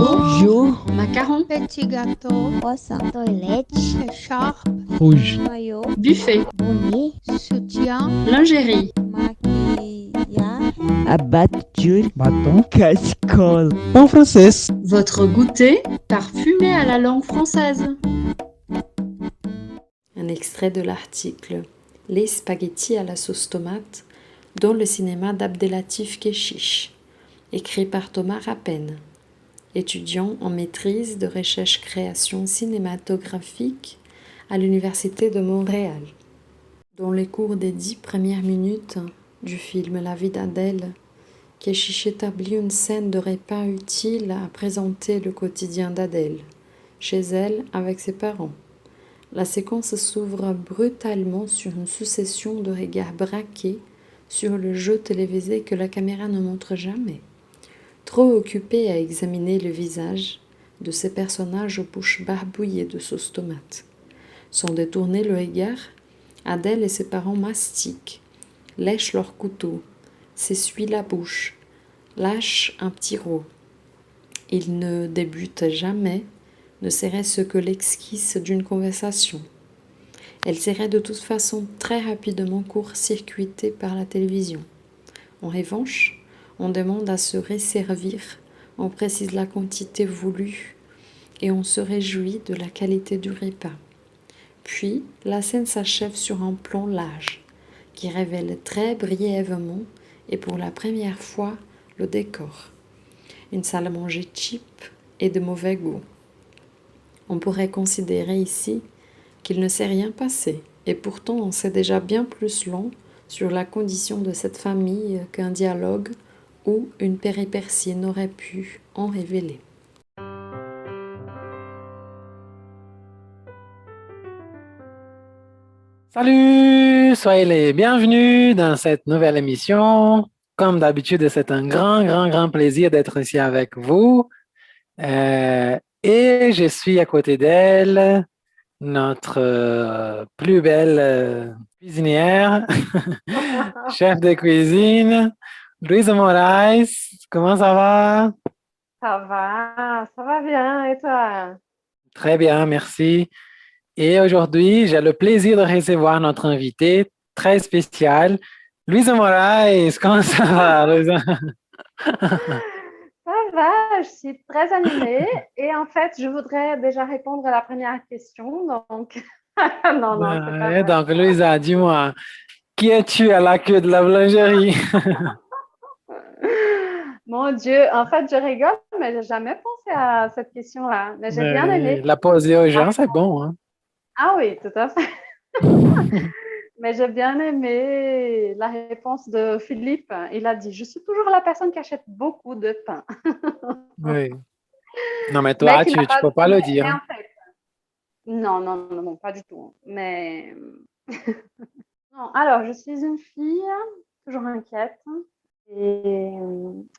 Jour, macaron, petit gâteau, croissant, toilette, écharpe, rouge, maillot, buffet, bonnet, soutien, lingerie, maquillage, abattu, bâton, casserole. En français. votre goûter parfumé à la langue française. Un extrait de l'article Les spaghettis à la sauce tomate dans le cinéma d'Abdelatif Kechiche, écrit par Thomas Rappen, étudiant en maîtrise de recherche-création cinématographique à l'Université de Montréal. Dans les cours des 10 premières minutes du film La vie d'Adèle, Kechiche établit une scène de repas utile à présenter le quotidien d'Adèle, chez elle avec ses parents. La séquence s'ouvre brutalement sur une succession de regards braqués sur le jeu télévisé que la caméra ne montre jamais. Trop occupée à examiner le visage de ces personnages aux bouches barbouillées de sauce tomate. Sans détourner le regard, Adèle et ses parents mastiquent, lèchent leur couteau, s'essuient la bouche, lâchent un petit rot. Ils ne débutent jamais, ne serait-ce que l'esquisse d'une conversation. Elle serait de toute façon très rapidement court-circuitée par la télévision. En revanche, on demande à se resservir, on précise la quantité voulue et on se réjouit de la qualité du repas. Puis, la scène s'achève sur un plan large qui révèle très brièvement et pour la première fois le décor. Une salle à manger cheap et de mauvais goût. On pourrait considérer ici qu'il ne s'est rien passé, et pourtant on sait déjà bien plus long sur la condition de cette famille qu'un dialogue ou une péripétie n'aurait pu en révéler. Salut, soyez les bienvenus dans cette nouvelle émission. Comme d'habitude, c'est un grand plaisir d'être ici avec vous. Et je suis à côté d'elle, notre plus belle cuisinière, chef de cuisine, Louise Moraes. Comment ça va? Ça va bien, et toi? Très bien, merci. Et aujourd'hui, j'ai le plaisir de recevoir notre invité très spécial, Louise Moraes. Comment ça va, Louise? Ça va, je suis très animée et en fait, je voudrais déjà répondre à la première question. Donc, non, c'est pas Et vrai. donc, Louisa, dis-moi, qui es-tu à la queue de la boulangerie? Mon Dieu, en fait, je rigole, mais j'ai jamais pensé à cette question-là. Mais j'ai bien aimé. La poser aux gens, c'est bon, hein? Ah oui, tout à fait. Mais j'ai bien aimé la réponse de Philippe. Il a dit, je suis toujours la personne qui achète beaucoup de pain. Oui. Non, mais Mais toi, qui tu n'a ne pas. peux pas le dire. Mais en fait, non, pas du tout. Mais non, alors, je suis une fille toujours inquiète et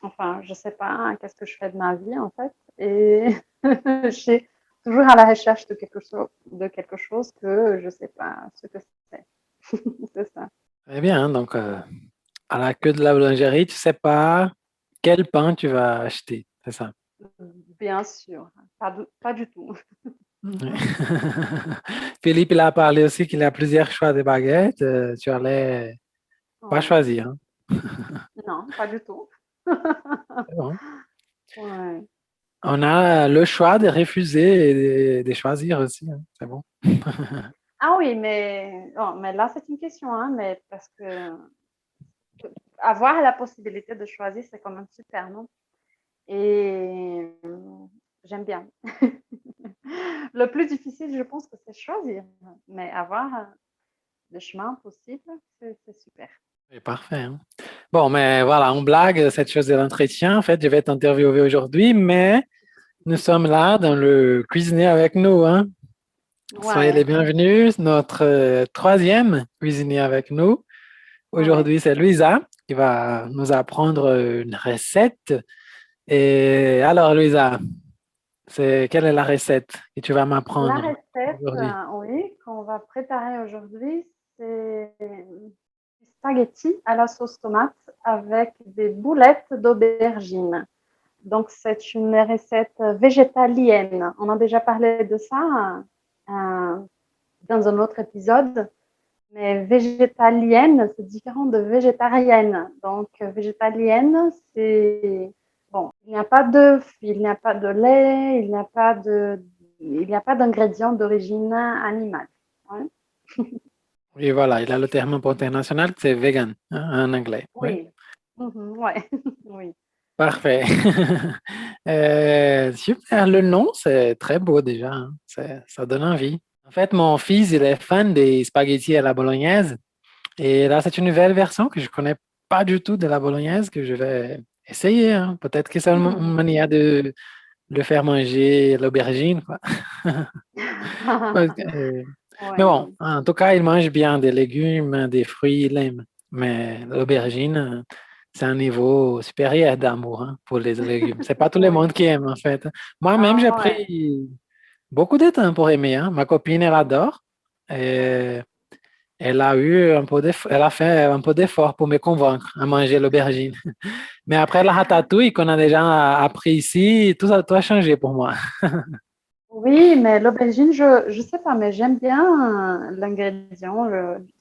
enfin, je sais pas qu'est-ce que je fais de ma vie en fait et je suis toujours à la recherche de quelque chose que je sais pas ce que c'est. C'est ça. Très bien, donc à la queue de la boulangerie, tu ne sais pas quel pain tu vas acheter, c'est ça? Bien sûr, pas du tout. Oui. Philippe, il a parlé aussi qu'il a plusieurs choix de baguettes. Tu allais pas Ouais. choisir, hein? Non, pas du tout. C'est bon. Ouais. On a le choix de refuser et de choisir aussi, hein. C'est bon. Ah oui, mais là, c'est une question, hein, mais parce que avoir la possibilité de choisir, c'est quand même super, non? Et j'aime bien. Le plus difficile, je pense que c'est choisir, mais avoir le chemin possible, c'est super. C'est parfait, hein. Bon, mais voilà, on blague cette chose de l'entretien. En fait, je vais t'interviewer aujourd'hui, mais nous sommes là dans le cuisinier avec nous, hein. Soyez les Ouais, bienvenus. Notre troisième cuisinier avec nous. ouais. Aujourd'hui, c'est Louisa qui va nous apprendre une recette. Et alors, Louisa, quelle est la recette que tu vas La m'apprendre recette, aujourd'hui? oui, qu'on va préparer aujourd'hui, c'est spaghetti à la sauce tomate avec des boulettes d'aubergine. Donc, c'est une recette végétalienne. On a déjà parlé de ça dans un autre épisode. Mais végétalienne, c'est différent de végétarienne. Donc, végétalienne, c'est... Bon, il n'y a pas d'œuf, il n'y a pas de lait, il n'y a pas d'ingrédients d'origine animale. Ouais. Et voilà, il a le terme international, c'est vegan en anglais. Oui. Oui. Ouais. Oui. Parfait. Super, le nom, c'est très beau déjà, hein. Ça donne envie. En fait, mon fils, il est fan des spaghettis à la bolognaise. Et là, c'est une nouvelle version que je connais pas du tout de la bolognaise que je vais essayer, hein. Peut-être que c'est une manière de le faire manger l'aubergine, quoi. Parce que, mais Ouais. bon, en tout cas, il mange bien des légumes, des fruits, il aime. Mais l'aubergine, c'est un niveau supérieur d'amour, hein, pour les légumes. C'est pas tout le monde Oui. qui aime, en fait. Moi-même, Ah j'ai ouais. pris beaucoup de temps pour aimer, hein. Ma copine, elle adore. Et elle a eu un peu elle a fait un peu d'effort pour me convaincre à manger l'aubergine. Mais après la ratatouille qu'on a déjà appris ici, tout a changé pour moi. Oui, mais l'aubergine, je sais pas, mais j'aime bien l'ingrédient,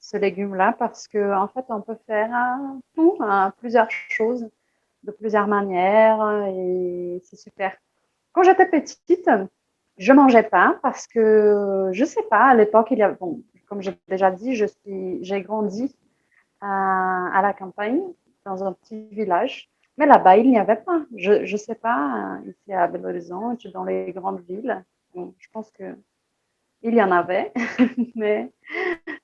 ce légume-là, parce que en fait, on peut faire tout, plusieurs choses, de plusieurs manières, et c'est super. Quand j'étais petite, je mangeais pas parce que je sais pas, à l'époque, bon, comme j'ai déjà dit, j'ai grandi à la campagne, dans un petit village. Mais là-bas, il n'y avait pas. Je sais pas, ici à Belo Horizonte, dans les grandes villes, bon, je pense que il y en avait, mais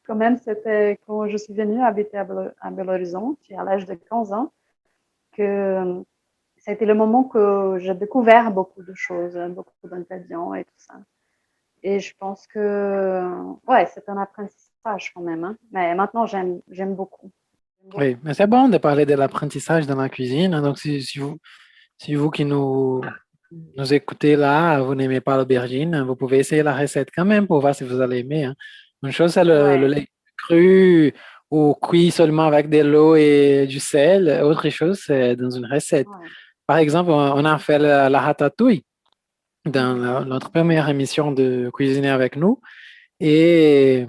quand même, c'était quand je suis venue habiter à Belo Horizonte, à l'âge de 15 ans, que ça a été le moment que j'ai découvert beaucoup de choses, beaucoup d'ingrédients et tout ça. Et je pense que, ouais, c'est un apprentissage quand même, hein. Mais maintenant, j'aime beaucoup. J'aime beaucoup. Oui, mais c'est bon de parler de l'apprentissage dans la cuisine, hein. Donc, si vous qui nous écoutez là, vous n'aimez pas l'aubergine, vous pouvez essayer la recette quand même pour voir si vous allez aimer, hein. Une chose, c'est le Ouais, lait cru ou cuit seulement avec de l'eau et du sel. Autre chose, c'est dans une recette. ouais. Par exemple, on a fait la ratatouille dans Mhm. notre première émission de Cuisiner avec nous. Et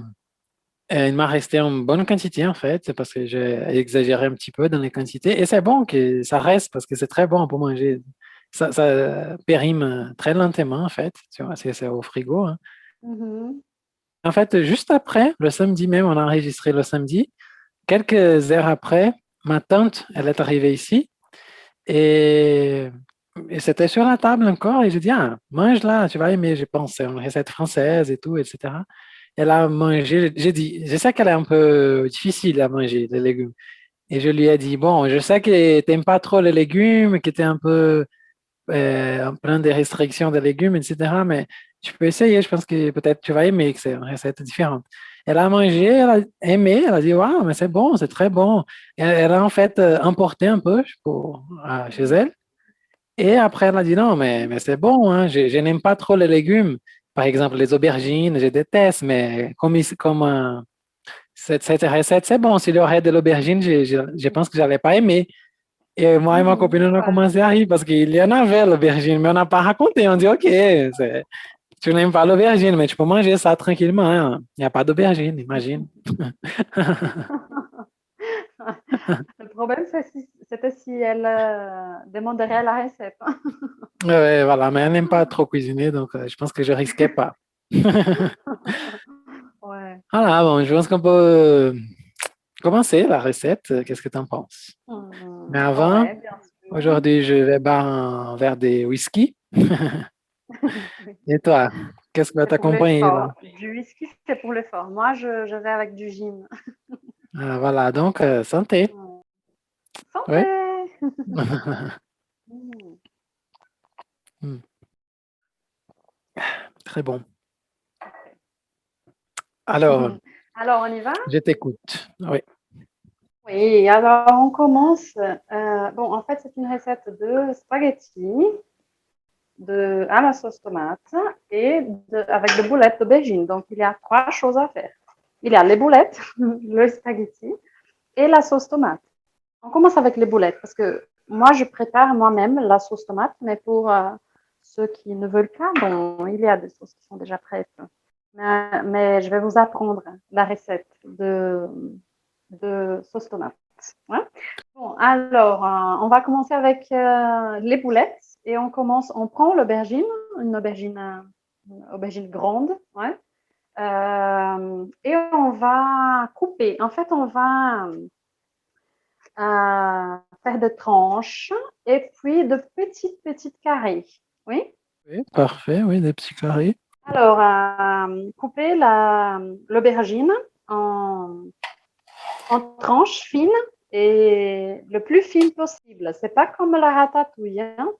il m'a resté en bonne quantité, en fait. C'est parce que j'ai exagéré un petit peu dans les quantités. Et c'est bon que ça reste parce que c'est très bon pour manger. Ça périme très lentement, en fait. Tu vois, c'est au frigo, hein. Mhm. En fait, juste après, le samedi même, on a enregistré le samedi. Quelques heures après, ma tante, elle est arrivée ici. Et, et c'était sur la table encore. Et je dis, ah, mange là, tu vas aimer, je pense. C'est une recette française et tout, etc. Elle a mangé, j'ai dit, je sais qu'elle est un peu difficile à manger, les légumes. Et je lui ai dit, bon, je sais que tu n'aimes pas trop les légumes, que tu es un peu en plein de restrictions de légumes, etc. Mais tu peux essayer, je pense que peut-être tu vas aimer, que c'est une recette différente. Elle a mangé, elle a aimé, elle a dit, waouh, mais c'est bon, c'est très bon. Elle a en fait emporté un peu chez elle. Et après, elle a dit, non, mais c'est bon, hein, je n'aime pas trop les légumes. Par exemple, les aubergines, je déteste, mais cette recette, c'est bon. S'il y aurait de l'aubergine, je pense que je n'allais pas aimer. Et moi et ma copine, Mhm. on a Ouais. commencé à rire parce qu'il y en avait l'aubergine, mais on n'a pas raconté. On dit, OK, tu n'aimes pas l'aubergine, mais tu peux manger ça tranquillement, hein. Il n'y a pas d'aubergine, imagine. Le problème, c'était si elle demanderait la recette. Ouais, voilà, mais elle n'aime pas trop cuisiner, donc je pense que je risquais pas. Ouais. Voilà, bon, je pense qu'on peut commencer la recette. Qu'est-ce que tu en penses? Mais avant, Ouais, bien sûr. aujourd'hui, je vais boire un verre de whisky. Et toi, qu'est-ce que va C'est pour t'accompagner là? l'effort. Du whisky, c'est pour l'effort. Moi, je vais avec du gin. Ah, voilà, donc santé. Ouais. Ouais. Santé! Mm. Hmm, très bon. Alors, Alors, on y va? je t'écoute. Oui. Oui, alors on commence. Bon, en fait, c'est une recette de spaghetti à la sauce tomate et avec des boulettes d'aubergine. Donc, il y a trois choses à faire. Il y a les boulettes, le spaghetti et la sauce tomate. On commence avec les boulettes parce que moi, je prépare moi-même la sauce tomate, mais pour ceux qui ne veulent pas, bon, il y a des sauces qui sont déjà prêtes. Mais je vais vous apprendre la recette de sauce tomate. Ouais. Bon, alors, on va commencer avec les boulettes et on prend l'aubergine, une aubergine grande, ouais. Et on va couper. En fait, on va faire des tranches et puis de petites carrés. Oui. Oui, parfait, oui, des petits carrés. Alors, couper l'aubergine en, en tranches fines et le plus fines possible. C'est pas comme la ratatouille, hein.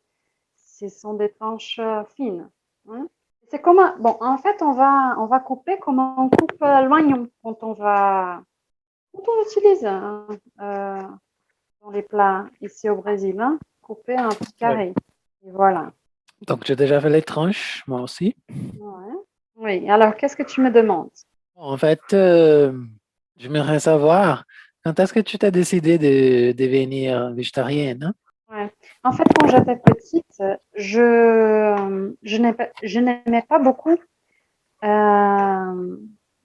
Ce sont des tranches fines. Hein. C'est comme bon, en fait, on va couper comme on coupe l'oignon quand on l'utilise dans les plats ici au Brésil, hein, couper un petit carré. Et voilà. Donc, j'ai déjà fait les tranches, moi aussi. Ouais. Oui, alors qu'est-ce que tu me demandes? En fait, j'aimerais savoir quand est-ce que tu t'es décidé de devenir végétarienne, hein? Ouais. En fait, quand j'étais petite, je n'aimais pas beaucoup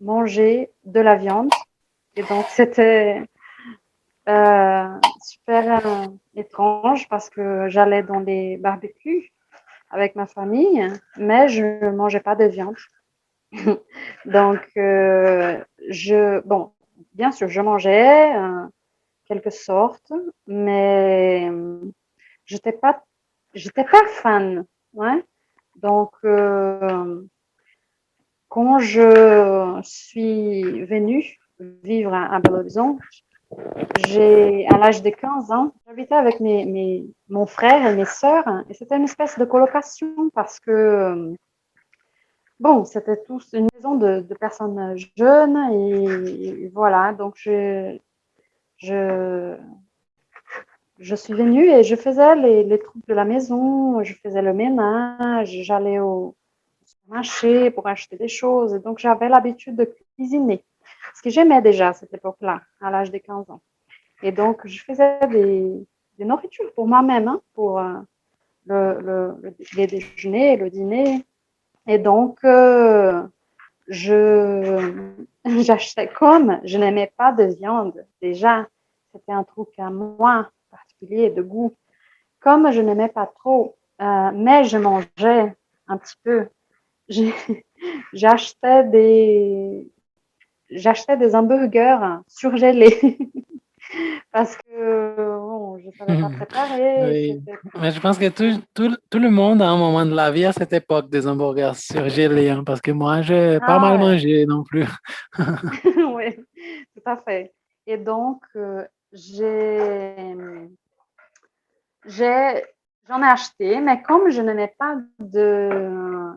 manger de la viande. Et donc, c'était super étrange parce que j'allais dans les barbecues avec ma famille, mais je ne mangeais pas de viande. Donc, bon, bien sûr, je mangeais quelque sorte, mais j'étais pas fan. Ouais. Donc, quand je suis venue vivre à Belo Horizonte, à l'âge de 15 ans, j'habitais avec mon frère et mes sœurs, et c'était une espèce de colocation parce que, bon, c'était tous une maison de personnes jeunes, et voilà, donc je, je suis venue et je faisais les trucs de la maison, je faisais le ménage, j'allais au marché pour acheter des choses, et donc j'avais l'habitude de cuisiner, ce que j'aimais déjà à cette époque-là, à l'âge de 15 ans. Et donc, je faisais des nourritures pour moi-même, hein, pour les déjeuners, le dîner. Et donc, j'achetais comme je n'aimais pas de viande. Déjà, c'était un truc à moi particulier de goût. Comme je n'aimais pas trop, mais je mangeais un petit peu. J'achetais des hamburgers surgelés. Parce que bon, je ne savais pas préparer. Oui, mais je pense que tout le monde a un moment de la vie à cette époque des hamburgers surgelés, hein, parce que moi, j'ai pas mal Ah ouais, mangé non plus. oui, tout à fait. Et donc, j'ai, j'en ai acheté, mais comme je n'aimais pas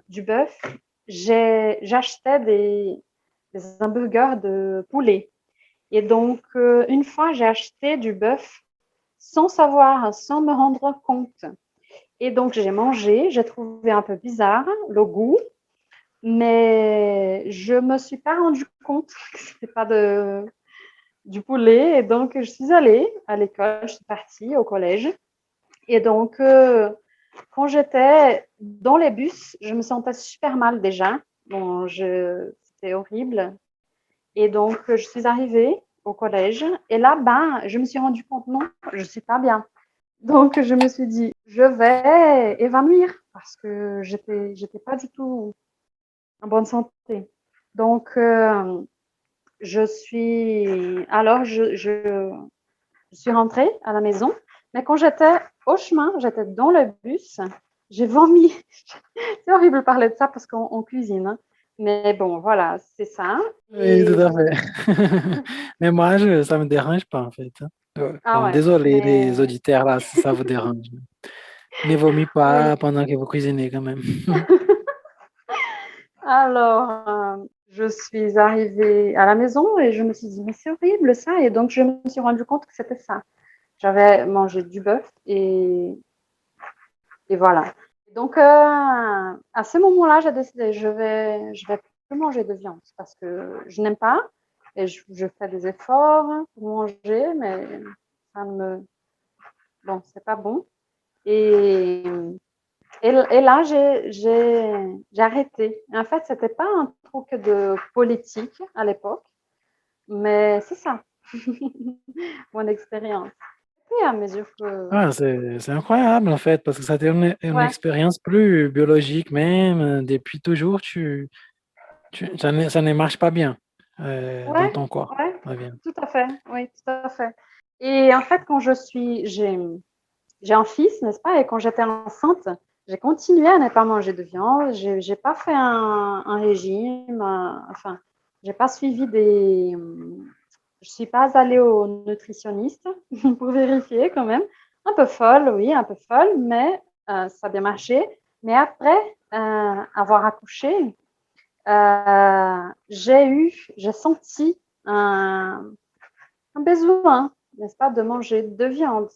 du bœuf, j'achetais des hamburgers de poulet. Et donc, une fois, j'ai acheté du bœuf sans savoir, sans me rendre compte. Et donc, j'ai mangé, j'ai trouvé un peu bizarre le goût, mais je me suis pas rendu compte que c'était pas du poulet. Et donc, je suis allée à l'école, je suis partie au collège. Et donc, quand j'étais dans les bus, je me sentais super mal déjà. Bon, c'était horrible. Et donc, je suis arrivée au collège. Et là, ben, je me suis rendu compte, non, je suis pas bien. Donc, je me suis dit, je vais évanouir parce que j'étais pas du tout en bonne santé. Donc, je suis rentrée à la maison, mais quand j'étais au chemin, j'étais dans le bus, j'ai vomi. C'est horrible de parler de ça parce qu'on cuisine, hein. Mais bon, voilà, c'est ça. Oui, Et tout à fait. Mais moi, ça me dérange pas, en fait, hein. ah Bon, ouais, désolé les mais auditeurs là, si ça vous dérange. Ne vomis oui. pas pendant que vous cuisinez quand même. Alors, je suis arrivée à la maison et je me suis dit, mais c'est horrible ça. Et donc, je me suis rendu compte que c'était ça. J'avais mangé du bœuf et voilà. Donc, à ce moment-là, j'ai décidé, je vais plus manger de viande parce que je n'aime pas et je fais des efforts pour manger, mais ça ne me, bon, c'est pas bon. Et, et là, j'ai arrêté. En fait, c'était pas un truc de politique à l'époque, mais c'est ça, mon expérience. Et à mesure que... Ah, c'est incroyable en fait, parce que ça a été une Ouais, expérience plus biologique même. Depuis toujours, ça ne marche pas bien dans ouais, ton corps. ouais, Ça vient. tout à fait, oui, tout à fait. Et en fait, quand j'ai un fils, n'est-ce pas? Et quand j'étais enceinte, j'ai continué à ne pas manger de viande. J'ai pas fait un régime. Enfin, j'ai pas suivi des. Je suis pas allée au nutritionniste pour vérifier quand même. Un peu folle, oui, un peu folle, mais ça a bien marché. Mais après avoir accouché, j'ai senti un besoin, n'est-ce pas, de manger de viande.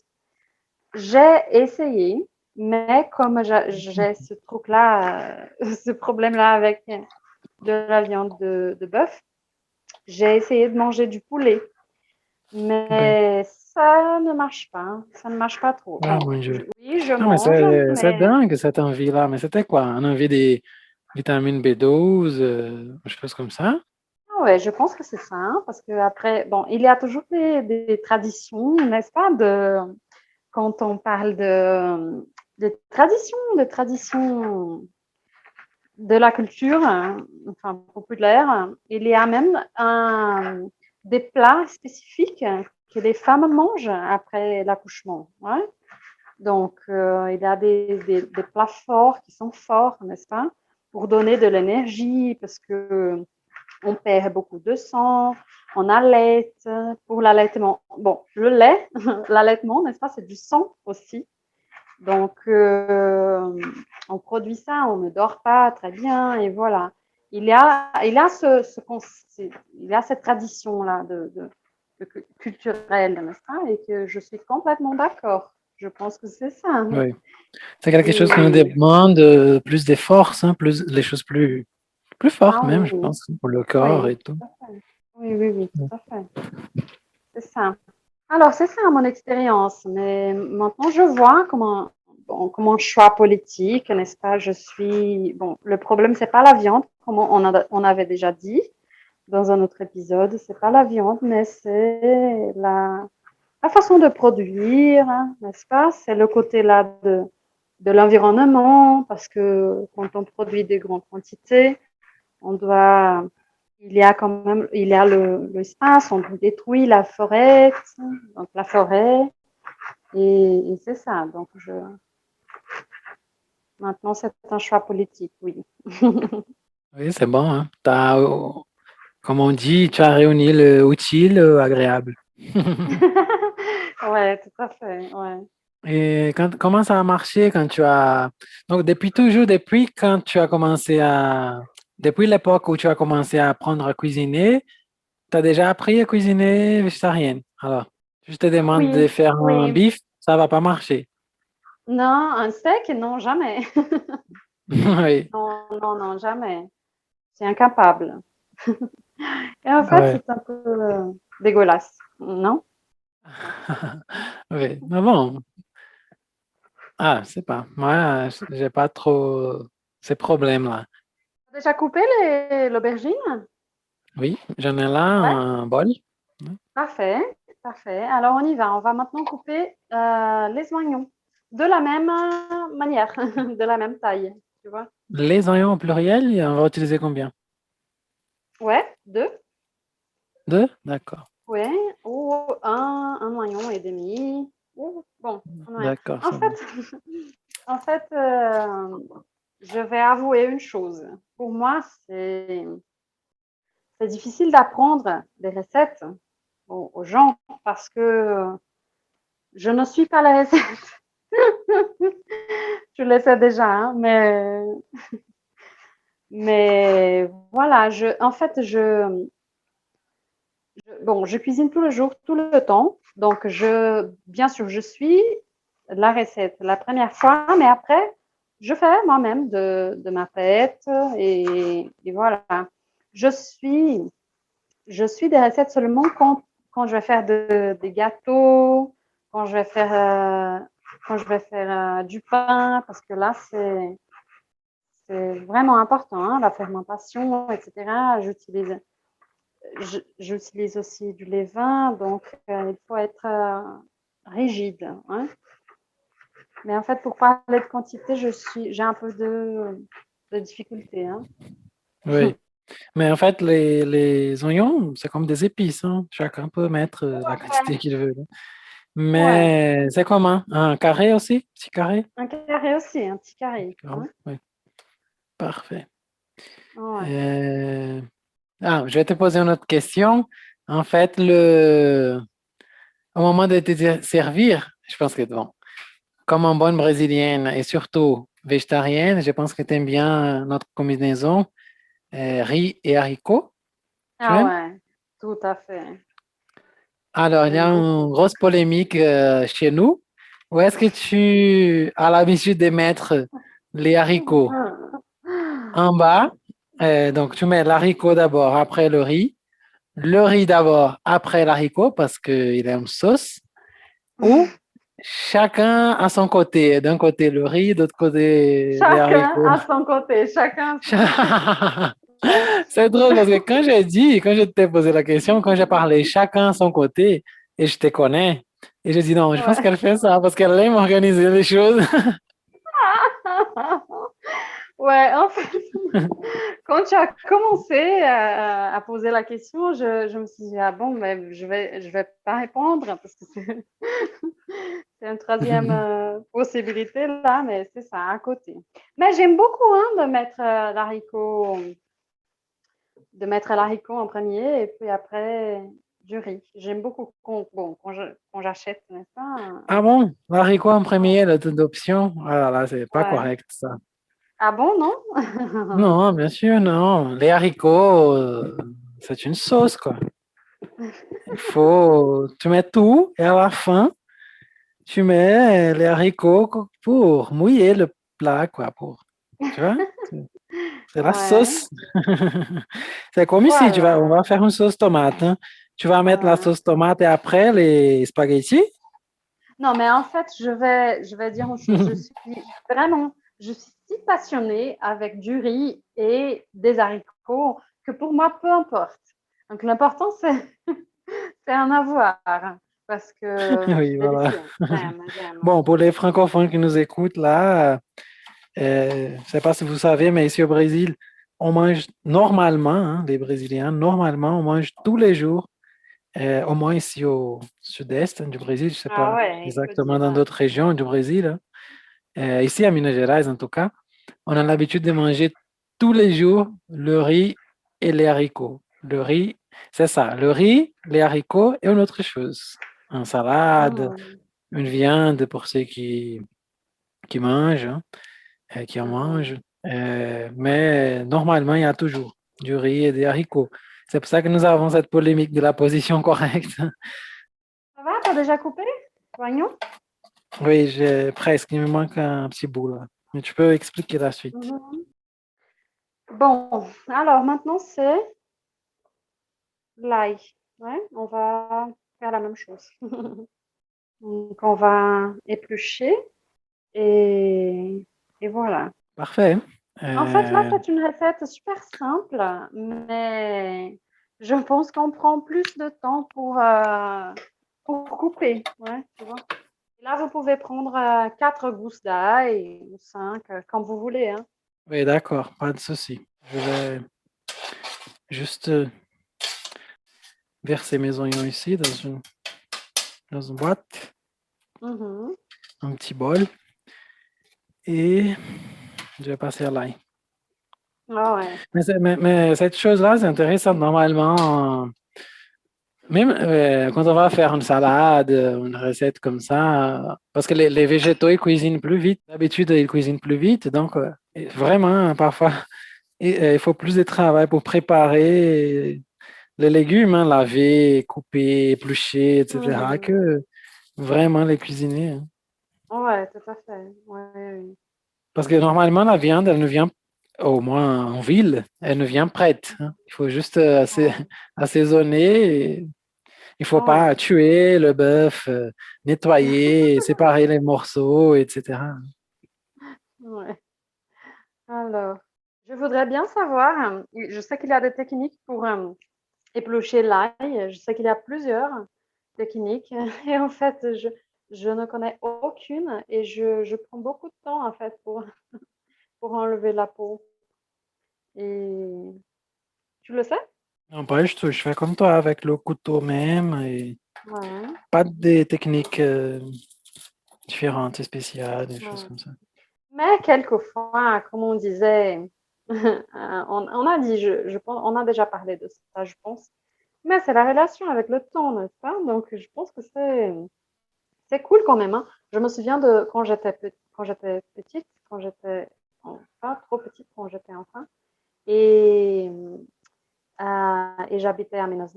J'ai essayé, mais comme j'ai ce truc-là, ce problème-là avec de la viande de bœuf, j'ai essayé de manger du poulet. Oui. Mais ça ne marche pas, hein. Ça ne marche pas trop. Ah, Bon, mon Dieu. oui, je Non, mais mange, c'est mais dingue cette envie-là. Mais c'était quoi? Une envie des vitamines B12, des choses comme ça? ah ouais, je pense que c'est ça, hein, parce que après, bon, il y a toujours des traditions, n'est-ce pas, quand on parle de traditions de la culture, enfin populaire, il y a même des plats spécifiques que les femmes mangent après l'accouchement. Ouais. Donc, il y a des plats forts qui sont forts, n'est-ce pas, pour donner de l'énergie, parce que on perd beaucoup de sang, on allait pour l'allaitement. Bon, le lait, l'allaitement, n'est-ce pas, c'est du sang aussi. Donc, on produit ça, on ne dort pas très bien, et voilà. Il y a il y a cette tradition-là de culturelle, n'est-ce pas, et que je suis complètement d'accord. Je pense que c'est ça, hein. Oui. C'est quelque chose qui nous Et, demande plus de force, hein, plus, les choses plus fortes ah même, je oui, pense, pour le corps oui, et tout. tout à fait. Oui, oui, oui, tout à fait. C'est ça. Alors, c'est ça mon expérience. Mais maintenant, je vois bon, comment choix politique, n'est-ce pas? Je suis. Bon, le problème, c'est pas la viande, comme on avait déjà dit dans un autre épisode. C'est pas la viande, mais c'est la façon de produire, hein, n'est-ce pas? C'est le côté là de l'environnement, parce que quand on produit des grandes quantités, on doit il y a quand même, il y a l'espace, on détruit la forêt, donc la forêt, et c'est ça. Donc, maintenant, c'est un choix politique, oui. Oui, c'est bon, hein. Comme on dit, tu as réuni le utile agréable. Ouais, tout à fait, ouais. Et comment ça a marché quand tu as... Donc, depuis toujours, depuis quand tu as commencé à... Depuis l'époque où tu as commencé à apprendre à cuisiner, tu as déjà appris à cuisiner végétarienne. Alors, je te demande de Oui, faire un oui. bif, ça va pas marcher. Non, un steak, non, jamais. Oui, Non, non, non, jamais. C'est incapable. Et en fait, ouais. c'est un peu dégueulasse, non? Oui, mais bon, ah, je sais pas. Moi, j'ai pas trop ces problèmes-là. Tu as déjà coupé l'aubergine? Oui, j'en ai là Ouais, un bol. parfait, parfait. Alors, on y va. On va maintenant couper les oignons de la même manière, de la même taille, tu vois. Les oignons au pluriel, on va utiliser combien? Ouais, deux. Deux? D'accord. Ouais, ou un oignon et demi. Ou, bon, un oignon. D'accord, En c'est bon. fait, en fait je vais avouer une chose. Pour moi, c'est difficile d'apprendre des recettes aux gens parce que je ne suis pas la recette. Je le sais déjà, hein, mais voilà, en fait, bon, je cuisine tous les jours, tout le temps. Donc, bien sûr, je suis la recette la première fois, mais après, je fais moi-même de ma tête et voilà. Je suis, je suis des recettes seulement quand je vais faire des gâteaux, quand je vais faire du pain, parce que là, c'est vraiment important, hein, la fermentation, etc. J'utilise aussi du levain, donc il faut être rigide, hein. Mais en fait, pour parler de quantité, j'ai un peu de difficulté, hein. Oui. Mais en fait, les oignons, c'est comme des épices, hein. Chacun peut mettre la quantité qu'il veut, là. Ouais, Mais c'est comment? Un carré aussi? Petit carré? un carré aussi, un petit carré, D'accord, hein. oui. Parfait. Ouais. Euh, je vais te poser une autre question. En fait, au moment de te servir, je pense que bon, comme une bonne brésilienne et surtout végétarienne, je pense que tu aimes bien notre combinaison riz et haricots. Tu Ah aimes? ouais, tout à fait. Alors, il y a J'aime une beaucoup. grosse polémique chez nous. Où est-ce que tu as l'habitude de mettre les haricots? En bas, donc tu mets l'haricot d'abord, après le riz d'abord, après l'haricot parce qu'il est en sauce, ou chacun à son côté. D'un côté le riz, d'autre côté les Chacun haricots. à son côté, chacun à son côté. C'est drôle parce que quand je t'ai posé la question, quand j'ai parlé chacun à son côté, et je te connais, et je dis non, je pense Ouais. qu'elle fait ça parce qu'elle aime organiser les choses. Ouais, en fait, quand tu as commencé à poser la question, je me suis dit, ah bon, mais je vais pas répondre parce que c'est une troisième possibilité là, mais c'est ça, à côté. Mais j'aime beaucoup hein, de mettre l'haricot en premier et puis après du riz. J'aime beaucoup quand j'achète, n'est-ce pas? Ah bon? L'haricot en premier, la toute d'option? Ah là là, c'est pas Ouais. correct ça. Ah bon, non? Non, bien sûr, non. Les haricots, c'est une sauce, quoi. Il faut, tu mets tout et à la fin, tu mets les haricots pour mouiller le plat, quoi. Tu vois? C'est la Ouais, sauce. C'est comme ici, on voilà. va faire une sauce tomate, hein. Tu vas mettre la Ouais. sauce tomate et après les spaghettis. Non, mais en fait, je vais dire une chose. Je suis si passionnée avec du riz et des haricots que pour moi, peu importe. Donc, l'important, c'est en avoir parce que Oui, c'est voilà. délicieux. J'aime. Bon, pour les francophones qui nous écoutent là, je ne sais pas si vous savez, mais ici au Brésil, on mange normalement, hein, les Brésiliens, normalement, on mange tous les jours, au moins ici au sud-est du Brésil, je ne sais Ah pas ouais, il faut exactement dire. dans d'autres régions du Brésil, hein. Ici à Minas Gerais en tout cas, on a l'habitude de manger tous les jours le riz et les haricots. Le riz, c'est ça, le riz, les haricots et une autre chose. Un salade, Mhm, une viande pour ceux qui mangent, hein, qui en mhm. mangent. Mais normalement, il y a toujours du riz et des haricots. C'est pour ça que nous avons cette polémique de la position correcte. Ça va, t'as déjà coupé? Voyons. Oui, j'ai presque, il me manque un petit bout là. Mais tu peux expliquer la suite. Mhm. Bon, alors maintenant, c'est l'ail. Ouais, on va faire la même chose. Donc, on va éplucher et voilà. Parfait. En fait, là, Euh, c'est une recette super simple, mais je pense qu'on prend plus de temps pour couper. Ouais, tu vois. Et là, vous pouvez prendre 4 gousses d'ail ou 5, comme vous voulez, hein. oui, d'accord, pas de souci. Je vais juste verser mes oignons ici dans une boîte, Mhm. un petit bol, et je vais passer à l'ail. Ah ouais. Mais cette chose-là, c'est intéressant. Normalement, même quand on va faire une salade, une recette comme ça, parce que les végétaux, ils cuisinent plus vite. D'habitude, ils cuisinent plus vite. Donc, vraiment, parfois, il faut plus de travail pour préparer les légumes, hein, laver, couper, éplucher, etc., Mhm. que vraiment les cuisiner, hein. Ouais, tout à fait. Ouais, ouais. Parce que normalement, la viande, elle ne vient, au moins en ville, elle ne vient prête, hein. Il faut juste Ouais. assaisonner. Il faut Ouais, pas tuer le bœuf, nettoyer, séparer les morceaux, etc. ouais. Alors, je voudrais bien savoir, je sais qu'il y a des techniques pour éplucher l'ail, je sais qu'il y a plusieurs techniques et en fait, je ne connais aucune et je prends beaucoup de temps en fait pour enlever la peau. Et tu le sais? Non, pas du tout. Je fais comme toi avec le couteau même et Ouais, pas des techniques différentes et spéciales, des choses ouais. comme ça. Mais quelquefois, comme on disait, on a dit, je pense, on a déjà parlé de ça, je pense. Mais c'est la relation avec le temps, n'est-ce pas? Donc, je pense que c'est cool quand même, hein. Je me souviens de quand j'étais petite, quand j'étais pas trop petite, quand j'étais enfant, et, et j'habitais à Minas.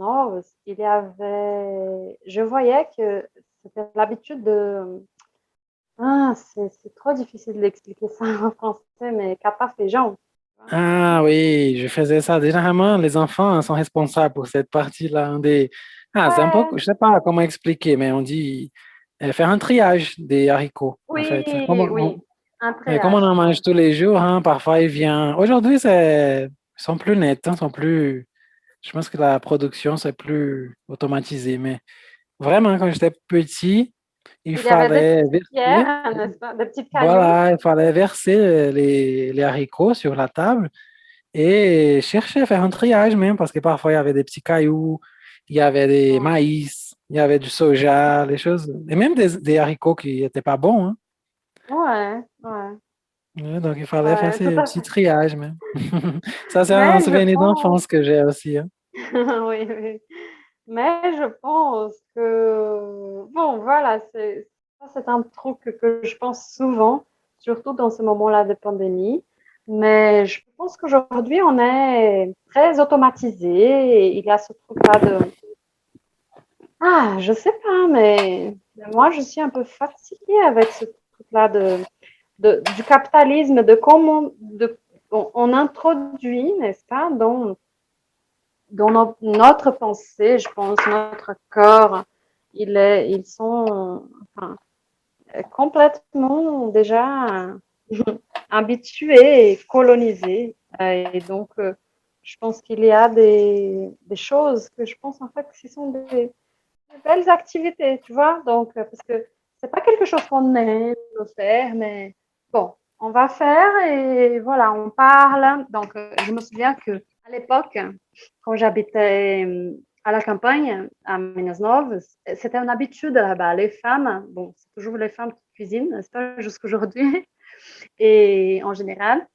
Il y avait, je voyais que c'était l'habitude de, c'est trop difficile d'expliquer ça en français, mais catapégeant. Ah oui, je faisais ça. Généralement, les enfants sont responsables pour cette partie-là. C'est un peu, Ouais, je sais pas comment expliquer, mais on dit faire un triage des haricots, en fait. oui, oui, un Comme on triage. en Ouais. mange tous les jours, hein, parfois il vient. Aujourd'hui, ils sont plus nets, hein, sont plus. Je pense que la production, c'est plus automatisé. Mais vraiment, quand j'étais petit, il Il y avait des fallait petites verser. pierres, n'est-ce pas? Des petites cailloux. Voilà, il fallait verser les haricots sur la table et chercher à faire un triage même, parce que parfois il y avait des petits cailloux, il y avait des Ouais, maïs, il y avait du soja, les choses, et même des haricots qui n'étaient pas bons, hein. ouais, ouais, Ouais, donc il fallait faire ouais, tout ces à petits fait. triages même. Ça, c'est un Mais je souvenir pense, d'enfance que j'ai aussi, hein. oui, oui. Mais je pense que, bon, voilà, ça, c'est un truc que je pense souvent, surtout dans ce moment-là de pandémie. Mais je pense qu'aujourd'hui, on est très automatisé et il y a ce truc-là de, je sais pas, mais moi, je suis un peu fatiguée avec ce truc-là du capitalisme, de comment on introduit, n'est-ce pas, dans notre pensée, je pense, notre corps, ils sont enfin, complètement déjà habitués et colonisés. Et donc, je pense qu'il y a des choses que je pense en fait qui sont des belles activités, tu vois. Donc, parce que c'est pas quelque chose qu'on aime faire, mais bon, on va faire et voilà, on parle. Donc, je me souviens que à l'époque, quand j'habitais à la campagne, à Minas Novas, c'était une habitude là-bas. Les femmes, bon, c'est toujours les femmes qui cuisinent, n'est-ce pas, jusqu'aujourd'hui, et en général.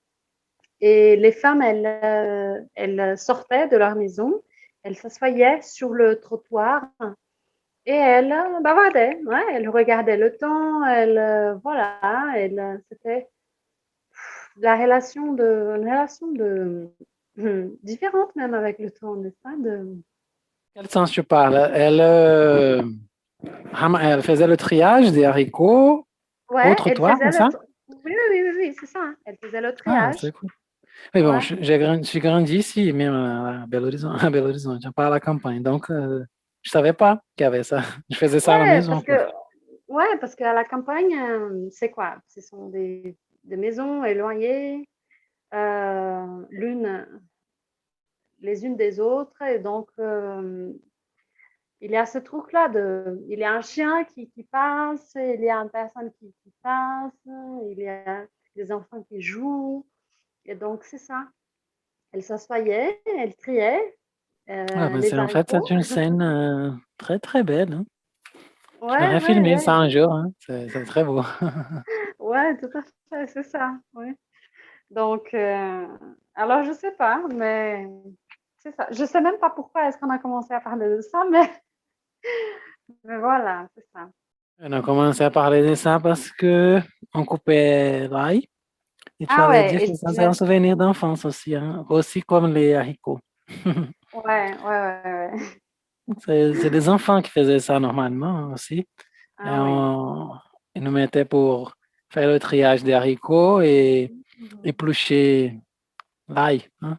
Et les femmes, elles sortaient de leur maison, elles s'assoyaient sur le trottoir et elle bavardait, ouais, elle regardait le temps, voilà, c'était une relation différente même avec le temps, n'est-ce pas? Quel sens tu parles? Elle faisait le triage des haricots au Ouais, elle trottoir, faisait c'est ça? oui, oui, oui, oui, oui, c'est ça, hein. Elle faisait le Ah, c'est triage, cool. Oui, bon, ouais. je suis grandi ici, même à Belo Horizonte, à Belo Horizonte, pas à la campagne. Donc, je savais pas qu'il y avait ça. Je faisais ça à la Ouais, maison, parce quoi. que, ouais, parce qu'à la campagne, c'est quoi? Ce sont des maisons éloignées, l'une, les unes des autres, et donc, il y a ce truc-là il y a un chien qui passe, il y a une personne qui passe, il y a des enfants qui jouent. Et donc, c'est ça. Elle s'assoyait, elle triait Ah, ben les en fait, c'est haricots. une scène très, très belle, hein. Je Ouais, devrais ouais, filmer ouais. ça un jour, hein. C'est très beau. Ouais, tout à fait, c'est ça. Ouais. Donc, alors, je sais pas, mais c'est ça. Je sais même pas pourquoi est-ce qu'on a commencé à parler de ça, mais voilà, c'est ça. On a commencé à parler de ça parce que on coupait l'ail. Et tu Ah allais ouais, dire que ça, c'est un souvenir d'enfance aussi, hein. Aussi comme les haricots. ouais, ouais, ouais, ouais. C'est des enfants qui faisaient ça normalement aussi. Et Ah oui. ils nous mettaient pour faire le triage des haricots et Mhm. éplucher l'ail, hein.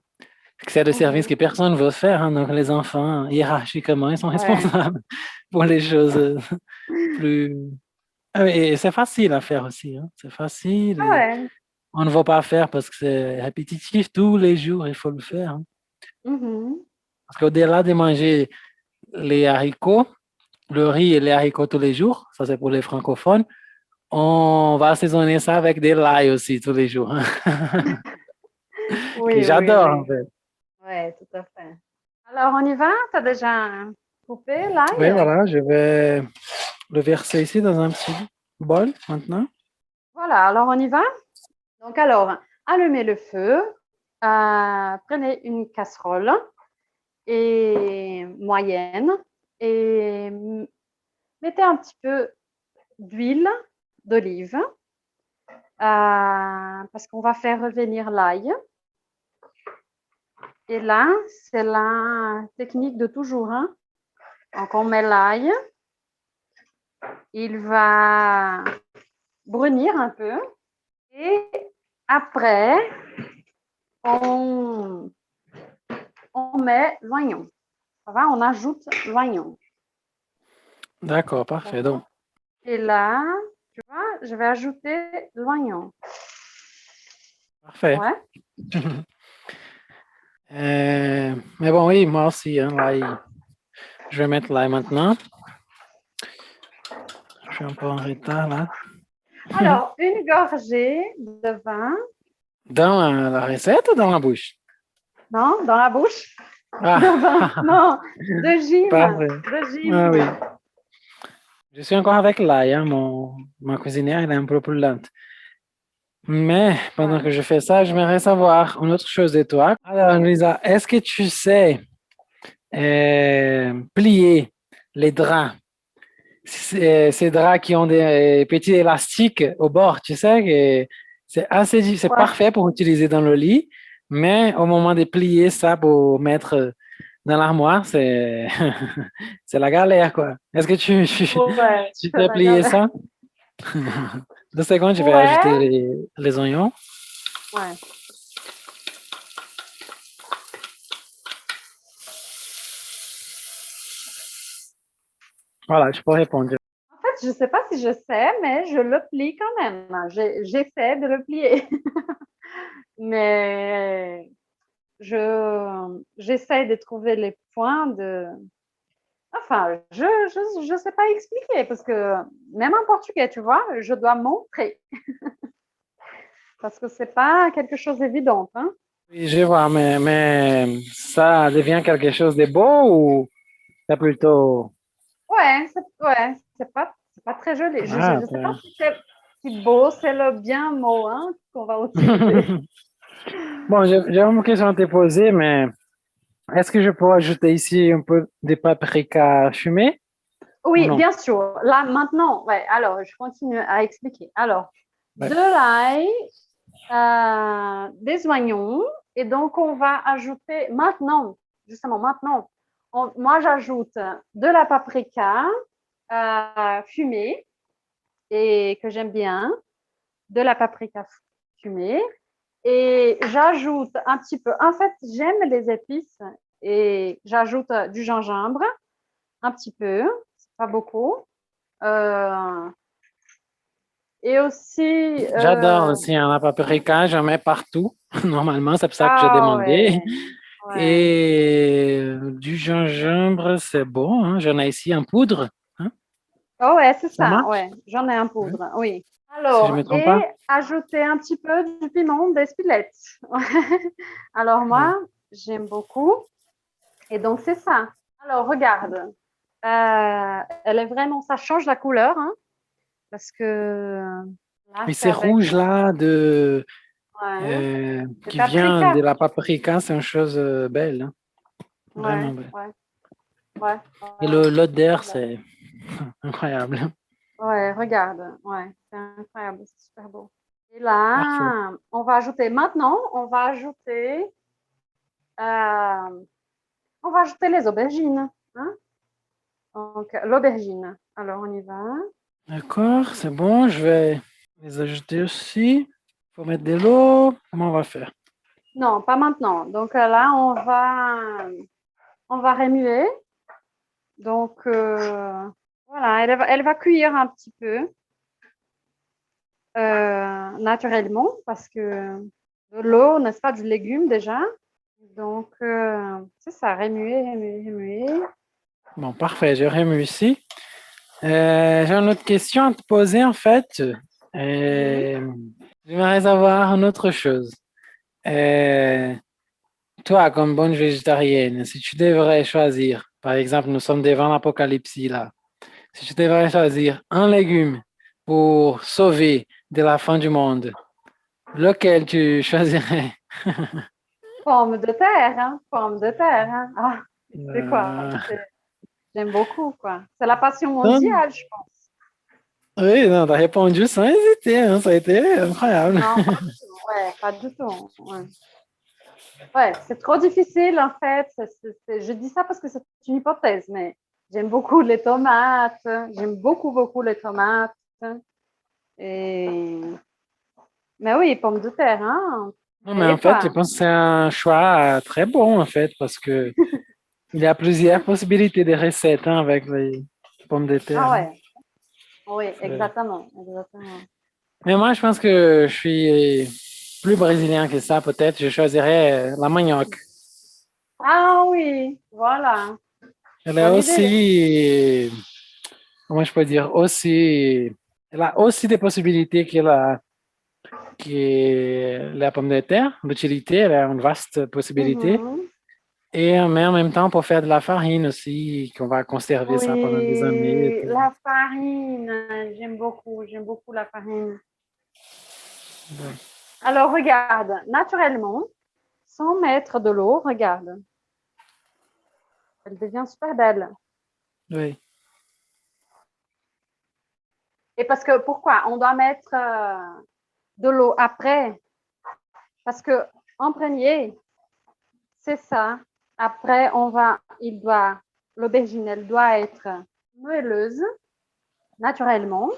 C'est le service que personne ne veut faire, hein, donc les enfants, hiérarchiquement, ils sont Ouais. responsables pour les choses plus... Ah oui, et c'est facile à faire aussi, hein. C'est facile Ah et ouais. on ne va pas faire parce que c'est répétitif tous les jours, il faut le faire, hein. Mhm. Parce qu'au-delà de manger les haricots, le riz et les haricots tous les jours, ça c'est pour les francophones, on va assaisonner ça avec de l'ail aussi tous les jours, hein, que Oui, oui, j'adore en oui. fait. Ouais, tout à fait. Alors, on y va? Tu as déjà coupé Oui, l'ail? voilà, je vais le verser ici dans un petit bol maintenant. Voilà, alors on y va? Donc, alors, allumez le feu. Prenez une casserole et moyenne et mettez un petit peu d'huile d'olive parce qu'on va faire revenir l'ail. Et là, c'est la technique de toujours, hein. Donc, on met l'ail. Il va brunir un peu. Et après, on met l'oignon. Ça va, on ajoute l'oignon. D'accord, parfait. Donc, Et là, tu vois, je vais ajouter l'oignon. parfait. Ouais. Mais bon, oui, moi aussi, hein, l'ail. Je vais mettre l'ail maintenant. Je suis un peu en retard là. Alors, une gorgée de vin. Dans la recette ou dans la bouche? Non, dans la bouche. Ah, De vin. Non, de gym. parfait. De gym. Ah oui. Je suis encore avec l'ail, hein. Ma cuisinière elle est un peu plus lente. Mais pendant Ouais. que je fais ça, j'aimerais savoir une autre chose de toi. Alors, Lisa, est-ce que tu sais plier les draps? Ces draps qui ont des petits élastiques au bord, tu sais, que c'est Ouais. parfait pour utiliser dans le lit, mais au moment de plier ça pour mettre dans l'armoire, c'est c'est la galère, quoi. Est-ce que Ouais, tu c'est sais la plier galère. ça? 2 secondes, je vais ajouter Ouais. les oignons. Ouais. Voilà, je peux répondre. En fait, je ne sais pas si je sais, mais je le plie quand même. J'essaie de le plier. Mais j'essaie de trouver les points de. Enfin, je sais pas expliquer parce que même en portugais, tu vois, je dois montrer parce que c'est pas quelque chose d'évident, hein. Oui, je vois, mais ça devient quelque chose de beau ou c'est plutôt... Ouais, c'est pas très joli. Ah, Je sais pas si c'est si beau, c'est le bien mot, hein, qu'on va utiliser. bon, j'ai une question à te poser, mais est-ce que je peux ajouter ici un peu de paprika fumé ou Oui, non? bien sûr. Là, maintenant, ouais, alors, je continue à expliquer. Alors, Ouais. de l'ail, des oignons, et donc on va ajouter maintenant, justement maintenant, moi j'ajoute de la paprika fumée et que j'aime bien, de la paprika fumée, et j'ajoute un petit peu, en fait j'aime les épices et j'ajoute du gingembre, un petit peu, pas beaucoup. Euh, et aussi, J'adore aussi hein, la paprika, j'en mets partout. Normalement, c'est pour ça que j'ai ah demandé. ouais, ouais. Et du gingembre, c'est bon, hein. J'en ai ici en poudre, hein. Oh ouais, c'est Ça ça, marche, ouais. J'en ai un hein, poudre, oui. si je ne Alors, me trompe et pas. ajouter un petit peu du piment d'Espelette. Alors Oui. moi, j'aime beaucoup. Et donc, c'est ça. Alors, regarde. Elle est vraiment, ça change la couleur, hein, parce que là, Et c'est ces avec rouges-là ouais, le qui vient de paprika. la paprika, c'est une chose belle, hein. Vraiment Ouais, belle. ouais, ouais, Et ouais. l'odeur, C'est bon. c'est incroyable. Ouais, regarde. Ouais, c'est incroyable, c'est super beau. Et Parfait. là, on va ajouter, maintenant, euh, on va ajouter les aubergines, hein. Donc, l'aubergine. Alors, on y va. D'accord, c'est bon, je vais les ajouter aussi. Il faut mettre de l'eau. Comment on va faire? Non, pas maintenant. Donc là, on va remuer. Donc voilà, elle va cuire un petit peu naturellement parce que de l'eau, n'est-ce pas, du légume déjà. Donc c'est ça, remuer, remuer, remuer. Bon, parfait, je remue ici. J'ai une autre question à te poser en fait. Euh, J'aimerais savoir une autre chose. Euh, Toi, comme bonne végétarienne, si tu devrais choisir, par exemple, nous sommes devant l'apocalypse là, si tu devrais choisir un légume pour sauver de la fin du monde, lequel tu choisirais? Pomme de terre, hein, pomme de terre. Hein. Ah, c'est quoi? Euh, J'aime beaucoup, quoi. C'est la passion non, mondiale, je pense. oui, non, t'as répondu sans hésiter, hein, ça a été incroyable. Non, pas du tout. Ouais, pas du tout. Ouais. Ouais, c'est trop difficile en fait. Je dis ça parce que c'est une hypothèse, mais j'aime beaucoup les tomates. J'aime beaucoup, beaucoup les tomates. Et... Mais oui, pommes de terre, hein. Non, mais Et en fait, je toi? pense que c'est un choix très bon, en fait, parce que il y a plusieurs possibilités de recettes hein, avec les pommes de terre. Ah Hein. ouais, oui, exactement, exactement. Mais moi, je pense que je suis plus brésilien que ça, peut-être. Je choisirais la manioc. Ah oui, voilà, Elle est bonne idée. aussi, comment je peux dire, aussi, elle a aussi des possibilités que la pomme de terre, l'utilité, elle a une vaste possibilité. Mhm. Mais en même temps, pour faire de la farine aussi, qu'on va conserver ça pendant des années. Et Oui, tout. la farine, j'aime beaucoup la farine. Alors regarde, naturellement, sans mettre de l'eau, regarde, elle devient super belle. Oui, Et parce que pourquoi? On doit mettre de l'eau après. Parce que en premier, c'est ça. Après, l'aubergine, elle doit être moelleuse, naturellement.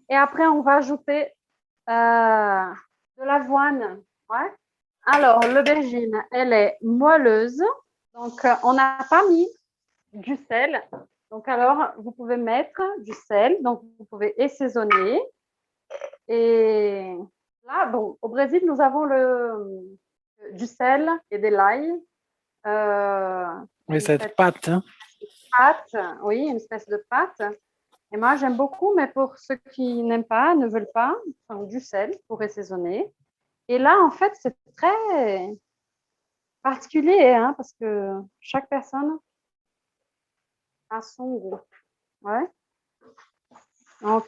Et après, on va ajouter de l'avoine. Ouais. Alors, l'aubergine, elle est moelleuse. Donc, on n'a pas mis du sel. Donc, alors, vous pouvez mettre du sel. Donc, vous pouvez assaisonner. Et là, bon, au Brésil, nous avons du sel et de l'ail. Euh, oui, une cette espèce pâte. Hein. de pâte, oui, une espèce de pâte. Et moi, j'aime beaucoup, mais pour ceux qui n'aiment pas, ne veulent pas, enfin, du sel pour assaisonner. Et là, en fait, c'est très particulier, hein, parce que chaque personne a son goût. Ouais. Donc,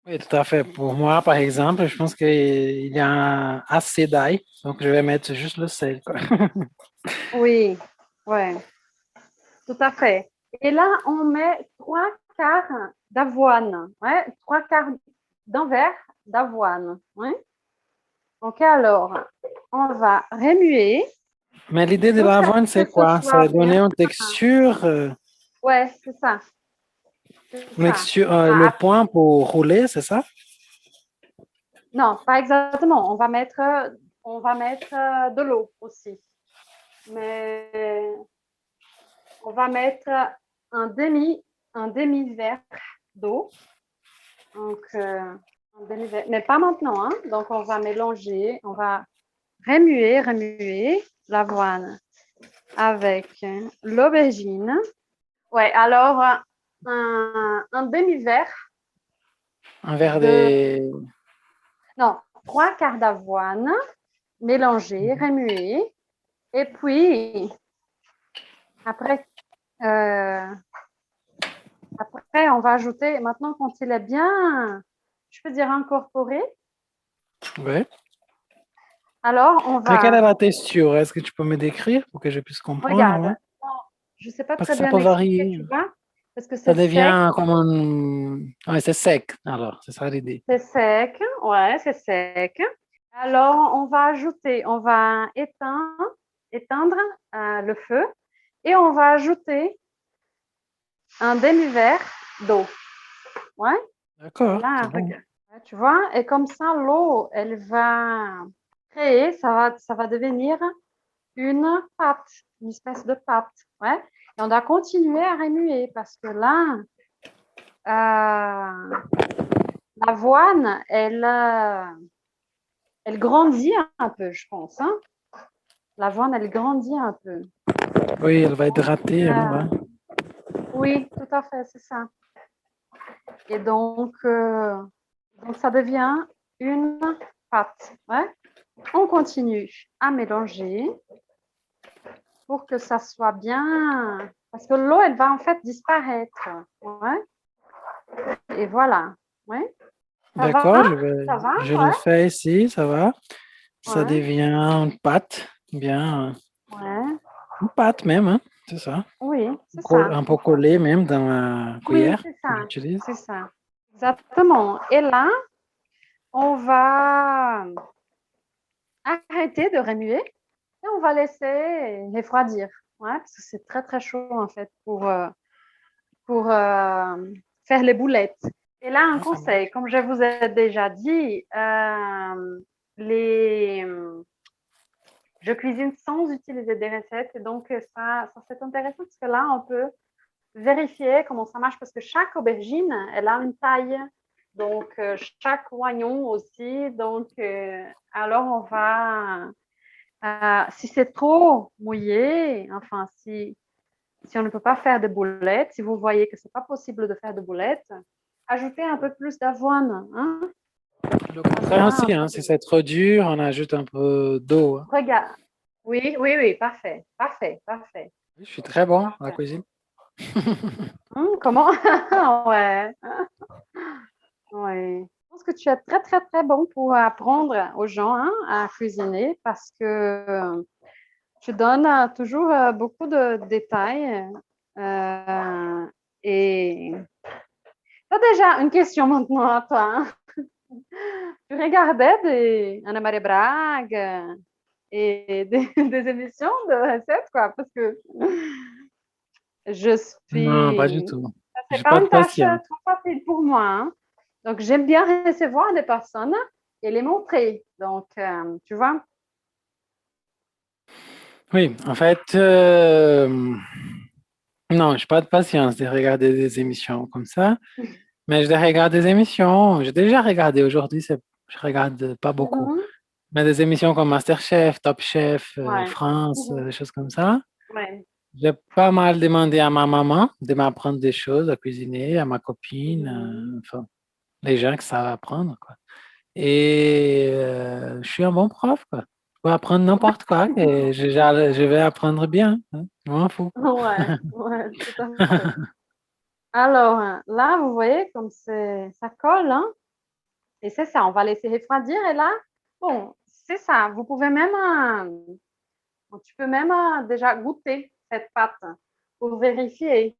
Oui, tout à fait. Pour moi, par exemple, je pense qu'il y a assez d'ail, donc je vais mettre juste le sel. Quoi. oui, ouais, tout à fait. Et là, on met 3 quarts d'avoine, ouais, 3 quarts d'un verre d'avoine. Ouais. Donc, alors, on va remuer Mais l'idée de jusqu'à l'avoine, ce c'est que ce quoi? soit C'est bien. donner une texture, Ouais, c'est ça. C'est ça. le Ah, point pour rouler, c'est ça? non, pas exactement. On va mettre de l'eau aussi. Mais on va mettre un demi, un demi-verre d'eau. Donc, un demi-verre, mais pas maintenant. Hein. Donc, on va mélanger, on va remuer l'avoine avec l'aubergine. Ouais, alors un demi-verre Un verre de, de... non, 3 quarts d'avoine mélangé, remué. Et puis, après, euh, après, on va ajouter, maintenant quand il est bien, je peux dire incorporé, Oui. alors on Mais quelle est va, la texture? Est-ce que tu peux me décrire pour que je puisse comprendre? regarde, Ouais? je ne sais pas Parce que très ça bien peut l'expliquer, varier. tu vois, parce que Ça c'est sec, devient comme un... Ouais, c'est sec, alors, c'est ça l'idée. c'est sec, ouais, c'est sec. Alors, on va éteindre le feu et on va ajouter un demi-verre d'eau. Ouais. Et D'accord, c'est là, bon. regarde, tu vois, et comme ça, l'eau, elle va créer, ça va devenir une pâte, une espèce de pâte. Ouais. Et on doit continuer à remuer parce que là, l'avoine, elle grandit un peu, je pense. Hein. L'avoine, elle grandit un peu. Oui, elle va hydrater. Hein, Euh, ouais. oui, tout à fait, c'est ça. Et donc ça devient une pâte. Ouais. On continue à mélanger pour que ça soit bien. Parce que l'eau, elle va en fait disparaître. Ouais. Et voilà. Ouais. Ça va? D'accord, Ça va? je le Ouais. fais ici, ça va. Ça Ouais. devient une pâte, bien, Ouais. une pâte même, hein, c'est ça. Oui, c'est ça. Un peu collée même dans la Oui, cuillère c'est que ça. j'utilise. C'est ça. Exactement. Et là, on va arrêter de remuer et on va laisser refroidir. Ouais, parce que c'est très, très chaud en fait pour faire les boulettes. Et là, un Ah, ça conseil, marche. comme je vous ai déjà dit, les... je cuisine sans utiliser des recettes. Et donc, ça c'est intéressant parce que là, on peut vérifier comment ça marche parce que chaque aubergine, elle a une taille. Donc, chaque oignon aussi. Donc, alors, on va... si c'est trop mouillé, enfin, si on ne peut pas faire de boulettes, si vous voyez que ce n'est pas possible de faire de boulettes, ajoutez un peu plus d'avoine. Hein? Le Ça contraire sera un aussi, peu hein, si c'est trop dur, on ajoute un peu d'eau. Hein. Regarde. Oui, oui, oui, parfait, parfait, parfait, Je suis très bon à la parfait. cuisine. Comment? Ouais, ouais. Je pense que tu es très, très, très bon pour apprendre aux gens hein, à cuisiner parce que tu donnes toujours beaucoup de détails. Euh, et tu as déjà une question maintenant à toi. Hein? Tu regardais des Anna Maria Braga et des émissions de recettes, quoi, parce que je Non, pas du suis. tout. C'est J'ai pas pas de une tâche patience. trop facile pour moi. Hein. Donc, j'aime bien recevoir des personnes et les montrer. Donc, tu vois? Oui, en fait, non, j'ai pas de patience de regarder des émissions comme ça, mais je regarde des émissions. J'ai déjà regardé aujourd'hui, je regarde pas beaucoup, Mhm. mais des émissions comme MasterChef, Top Chef, Ouais. France, Mhm. des choses comme ça. Ouais. J'ai pas mal demandé à ma maman de m'apprendre des choses à cuisiner, à ma copine, Mhm. enfin, les gens qui savent apprendre, quoi. Et je suis un bon prof, quoi. Je peux apprendre n'importe quoi et je vais apprendre bien. Hein. Je m'en fous. Ouais, ouais, tout à fait. Alors, là, vous voyez comme ça colle, hein? Et c'est ça, on va laisser refroidir. Et là, bon, c'est ça. Vous pouvez même, tu peux même déjà goûter cette pâte pour vérifier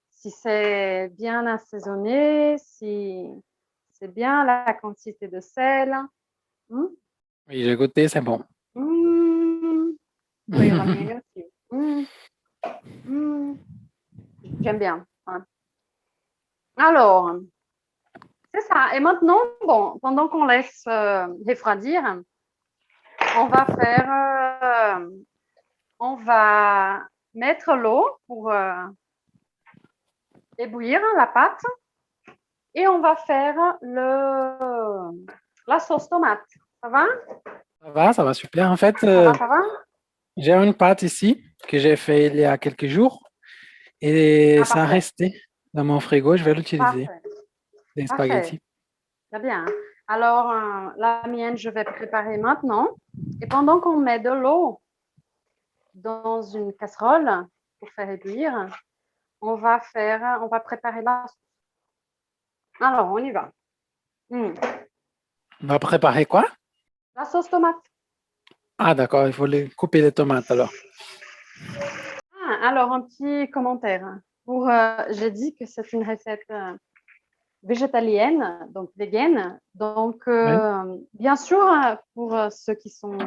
si c'est bien assaisonné, si c'est bien la quantité de sel. Hmm? Oui, j'ai goûté, c'est bon. Hmm. Oui, la mienne aussi. Hmm. Hmm. J'aime bien. Hein. Alors, c'est ça. Et maintenant, bon, pendant qu'on laisse refroidir, on va on va mettre l'eau pour ébouillir la pâte et on va faire la sauce tomate. Ça va? Ça va super. En fait, Ça va? j'ai une pâte ici que j'ai fait il y a quelques jours et Ah, ça a parfait. resté dans mon frigo. Je vais l'utiliser. Parfait. Des Parfait. spaghettis. Très bien. Alors, la mienne, je vais préparer maintenant. Et pendant qu'on met de l'eau dans une casserole pour faire ébouillir, on va préparer la sauce. Alors, on y va. Hmm. On va préparer quoi? La sauce tomate. Ah, d'accord. Il faut couper les tomates alors. Ah, alors, un petit commentaire. J'ai dit que c'est une recette végétalienne, donc végane. Donc, Oui. bien sûr, pour ceux qui sont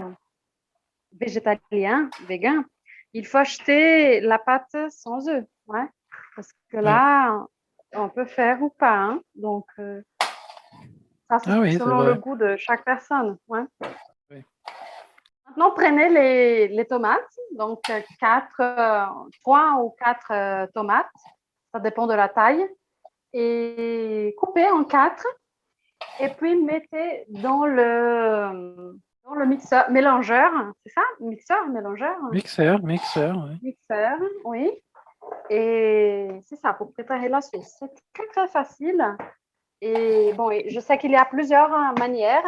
végétaliens, végans, il faut acheter la pâte sans œufs. Ouais. Parce que Oui. là, on peut faire ou pas. Hein. Donc, ça, c'est Ah oui, c'est selon le vrai. goût de chaque personne. Ouais. Oui. Maintenant, prenez les tomates, donc 3 ou 4 tomates, ça dépend de la taille, et coupez en 4, et puis mettez dans le mixeur, mélangeur, c'est ça? Mixeur, mélangeur? Mixeur, ouais. Mixeur, oui. Et c'est ça, pour préparer la sauce. C'est très, très facile. Et bon, je sais qu'il y a plusieurs manières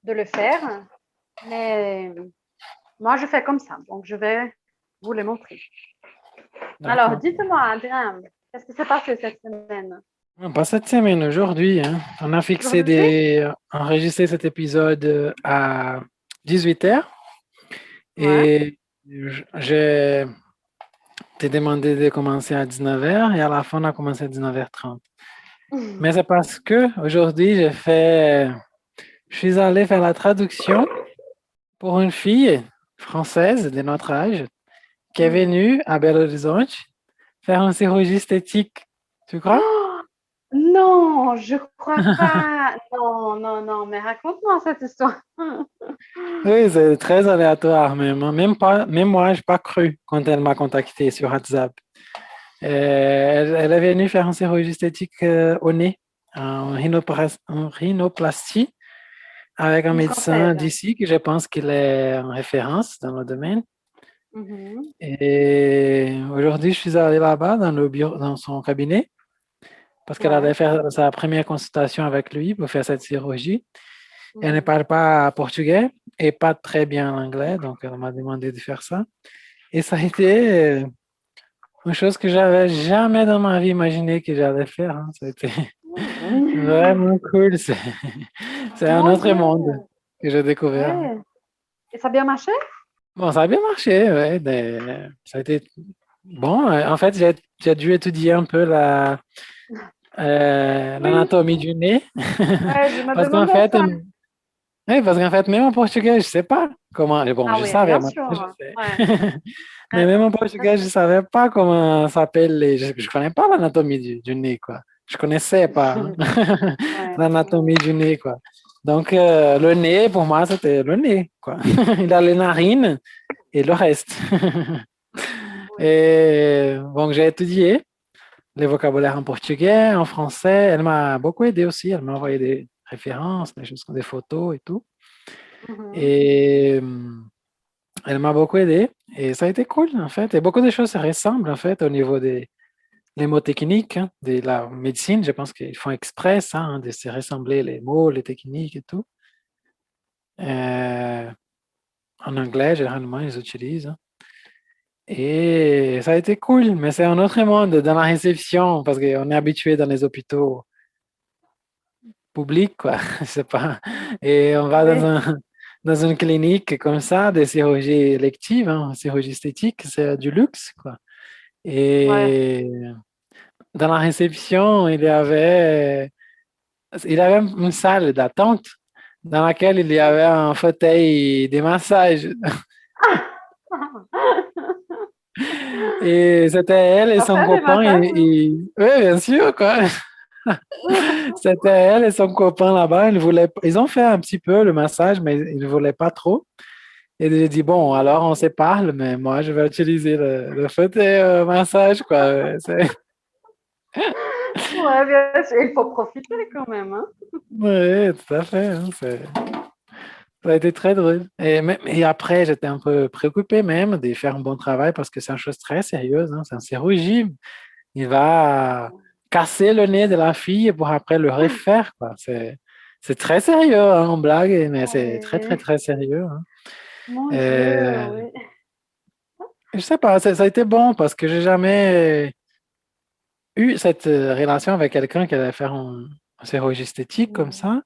de le faire, mais moi, je fais comme ça. Donc, je vais vous les montrer. Alors, D'accord. dites-moi, Adrien, qu'est-ce qui s'est passé cette semaine? Pas cette semaine, aujourd'hui, hein. On a Aujourd'hui? enregistré cet épisode à 18h Ouais. et je t'ai demandé de commencer à 19h et à la fin, on a commencé à 19h30. Mais c'est parce que aujourd'hui, je suis allé faire la traduction pour une fille française de notre âge qui est venue à Belo Horizonte faire une chirurgie esthétique. Tu crois? Oh, non, je crois pas. Non, non, non, mais raconte-moi cette histoire. Oui, c'est très aléatoire même, hein. Même moi, je n'ai pas cru quand elle m'a contacté sur WhatsApp. Elle est venue faire une chirurgie esthétique au nez, en rhinoplastie, avec un Une médecin française. d'ici que je pense qu'il est en référence dans le domaine. Mhm, Et aujourd'hui, je suis allé là-bas dans le bureau, dans son cabinet, parce qu'elle allait ouais. faire sa première consultation avec lui pour faire cette chirurgie. Elle ne Mhm. parle pas portugais et pas très bien l'anglais, donc elle m'a demandé de faire ça. Et ça a été une chose que j'avais jamais dans ma vie imaginé que j'allais faire, hein. Ça a été vraiment cool. C'est un Mon autre Dieu. monde que j'ai découvert. Ouais. Et ça a bien marché? Bon, ça a bien marché, ouais, ça a été bon. En fait, j'ai dû étudier un peu Oui. l'anatomie du nez. Ouais, je me Parce qu'en demandais fait, ça. oui, parce qu'en fait, même en portugais, je sais pas comment. Bon, Ah je oui, savais, bien maintenant je sûr. sais. Ouais. Mais même en Ça, portugais, je savais pas comment s'appelle je connais pas l'anatomie du nez, quoi. Je connaissais pas, hein, ouais. l'anatomie du nez, quoi. Donc, le nez, pour moi, c'était le nez, quoi. Il a les narines et le reste. Oui. Et donc, j'ai étudié les vocabulaires en portugais, en français. Elle m'a beaucoup aidé aussi. Elle m'a envoyé des références, des choses, des photos et tout. Mhm. Et elle m'a beaucoup aidé. Et ça a été cool, en fait. Et beaucoup de choses se ressemblent, en fait, au niveau des mots techniques, hein, de la médecine. Je pense qu'ils font exprès, ça, hein, de se ressembler les mots, les techniques et tout. Euh, En anglais, généralement, ils utilisent, hein. Et ça a été cool, mais c'est un autre monde dans la réception, parce qu'on est habitué dans les hôpitaux publics, quoi. Je sais pas. Et on va Oui. dans une clinique comme ça, des chirurgies électives, hein, chirurgie esthétique, c'est du luxe, quoi. Ouais. Et dans la réception, il y avait une salle d'attente dans laquelle il y avait un fauteuil de massage. Et c'était elle et Ça son fait des copain. massages? Oui, bien sûr, quoi. C'était elle et son copain là-bas. Ils ont fait un petit peu le massage, mais ils ne voulaient pas trop. Et j'ai dit, bon, alors on se parle, mais moi, je vais utiliser le fauteuil massage, quoi. Ouais, bien sûr. Il faut profiter quand même, hein. Oui, tout à fait, hein, ça a été très drôle. Et après, j'étais un peu préoccupé même de faire un bon travail parce que c'est une chose très sérieuse, hein, c'est un chirurgie. Il va casser le nez de la fille pour après le refaire, quoi. C'est très sérieux, hein, en blague, mais c'est très, très, Oui. très sérieux, hein. Mon Dieu, Euh, oui. je sais pas, ça a été bon parce que j'ai jamais eu cette relation avec quelqu'un qui allait faire un chirurgie esthétique comme Mhm. ça.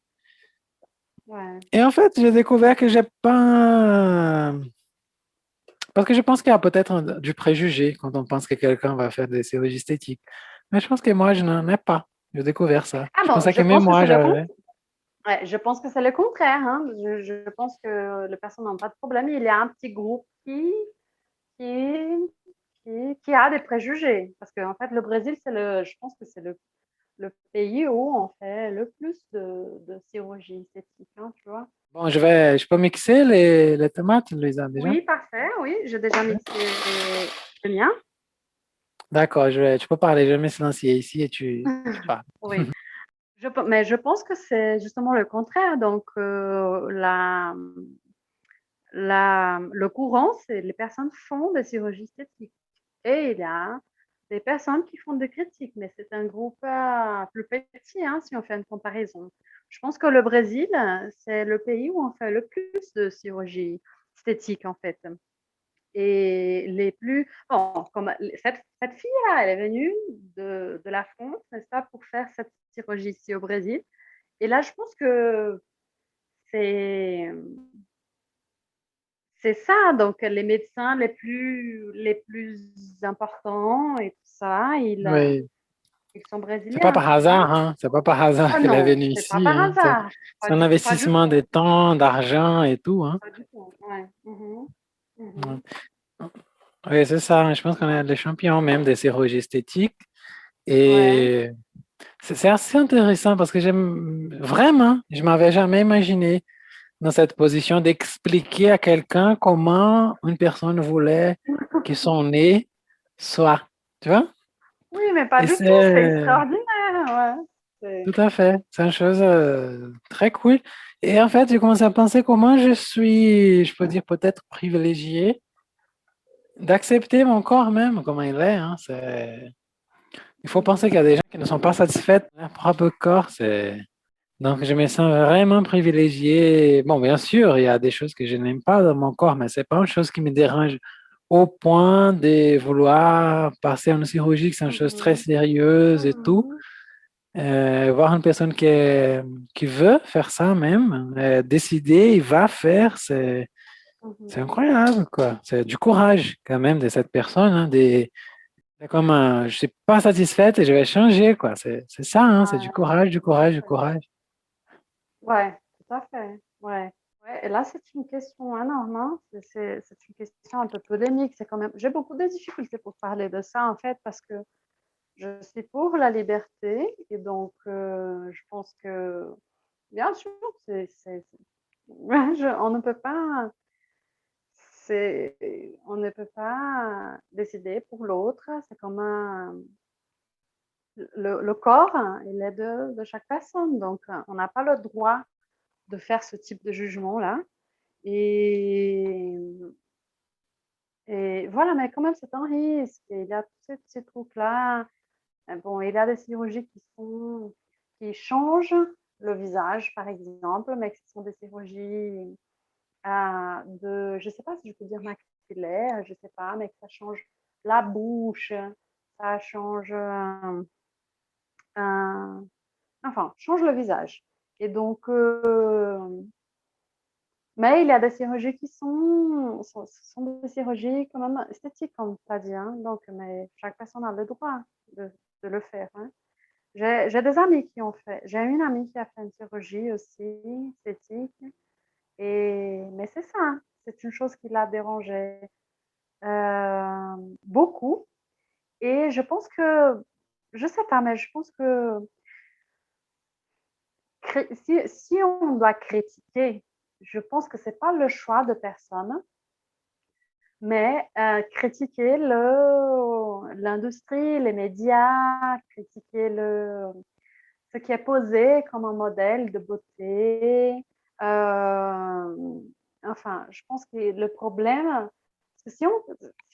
Ouais. Et en fait, j'ai découvert que j'ai pas. Parce que je pense qu'il y a peut-être du préjugé quand on pense que quelqu'un va faire des chirurgies esthétiques. Mais je pense que moi, je n'en ai pas. J'ai découvert ça. Ah Je bon, pensais je que même pense que moi, c'est le j'avais. contraire. Ouais, je pense que c'est le contraire, hein. Je pense que les personnes n'ont pas de problème. Il y a un petit groupe qui a des préjugés. Parce qu'en fait, le Brésil, je pense que c'est le le pays où on fait le plus de chirurgie esthétique, hein, tu vois. Bon, je peux mixer les tomates, Louisa, déjà? Oui, parfait, oui, j'ai déjà mixé le mien. D'accord, tu peux parler, je vais me silencier ici et tu parles. Oui. Mais je pense que c'est justement le contraire. Donc, le courant, c'est les personnes font des chirurgies esthétiques. Et il y a des personnes qui font des critiques, mais c'est un groupe plus petit, hein, si on fait une comparaison. Je pense que le Brésil, c'est le pays où on fait le plus de chirurgie esthétique, en fait. Et les plus... Bon, comme cette fille-là, elle est venue de la France, n'est-ce pas, pour faire cette chirurgie ici au Brésil. Et là, je pense que c'est c'est ça. Donc, les médecins les plus importants et tout ça, Oui, ils sont c'est pas brésiliens, par tu vois. hasard, hein. C'est pas par hasard Ah qu'elle est non, venue c'est pas ici, par hein. hasard. C'est un Pas du investissement tout. de temps, d'argent et tout, hein. Pas du tout. Ouais. Mhm. Ouais. Mhm. Oui, c'est ça. Je pense qu'on est les champions même des chirurgies esthétiques. Ouais. Et c'est assez intéressant parce que j'aime vraiment, je m'avais jamais imaginé dans cette position d'expliquer à quelqu'un comment une personne voulait que son nez soit. Tu vois? Oui, mais pas Et du tout. C'est c'est extraordinaire. Ouais. tout à fait, c'est une chose très cool. Et en fait, j'ai commencé à penser comment je suis, je peux dire peut-être privilégié d'accepter mon corps même comme il est, hein. Il faut penser qu'il y a des gens qui ne sont pas satisfaits de leur propre corps. Donc, je me sens vraiment privilégié. Bon, bien sûr, il y a des choses que je n'aime pas dans mon corps, mais c'est pas une chose qui me dérange au point de vouloir passer à une chirurgie, que c'est une chose très Mhm. sérieuse et tout. Mhm. Voir une personne qui veut faire ça même, décider, il va faire, c'est Mhm. incroyable, quoi. C'est du courage quand même de cette personne, hein, c'est comme je suis pas satisfaite et je vais changer, quoi. C'est ça, hein, c'est du Ouais, courage, du tout à courage, du fait. courage. Ouais, tout à fait. Ouais. Ouais. Et là, c'est une question énorme, hein. C'est une question un peu polémique. C'est quand même. J'ai beaucoup de difficultés pour parler de ça, en fait, parce que je suis pour la liberté et donc je pense que, bien sûr, on ne peut pas, on ne peut pas décider pour l'autre. C'est comme le corps, hein, il est de chaque personne, donc on n'a pas le droit de faire ce type de jugement-là. Et, et voilà, mais quand même, c'est un risque. Et il y a tous ces trucs-là. Bon, il y a des chirurgies qui changent le visage, par exemple, mais qui sont des chirurgies je ne sais pas si je peux dire maxillaire, je ne sais pas, mais que ça change la bouche, ça change, enfin, change le visage. Et donc, mais il y a des chirurgies ce sont des chirurgies quand même esthétiques, comme tu as dit, hein, donc, mais chaque personne a le droit de le faire, hein. J'ai des amis qui ont fait. J'ai une amie qui a fait une chirurgie aussi esthétique. Mais c'est ça, hein, c'est une chose qui l'a dérangée beaucoup. Et je pense que, je sais pas, mais je pense que si on doit critiquer, je pense que c'est pas le choix de personne, mais critiquer l'industrie, les médias, critiquer ce qui est posé comme un modèle de beauté. Enfin, je pense que le problème, c'est que si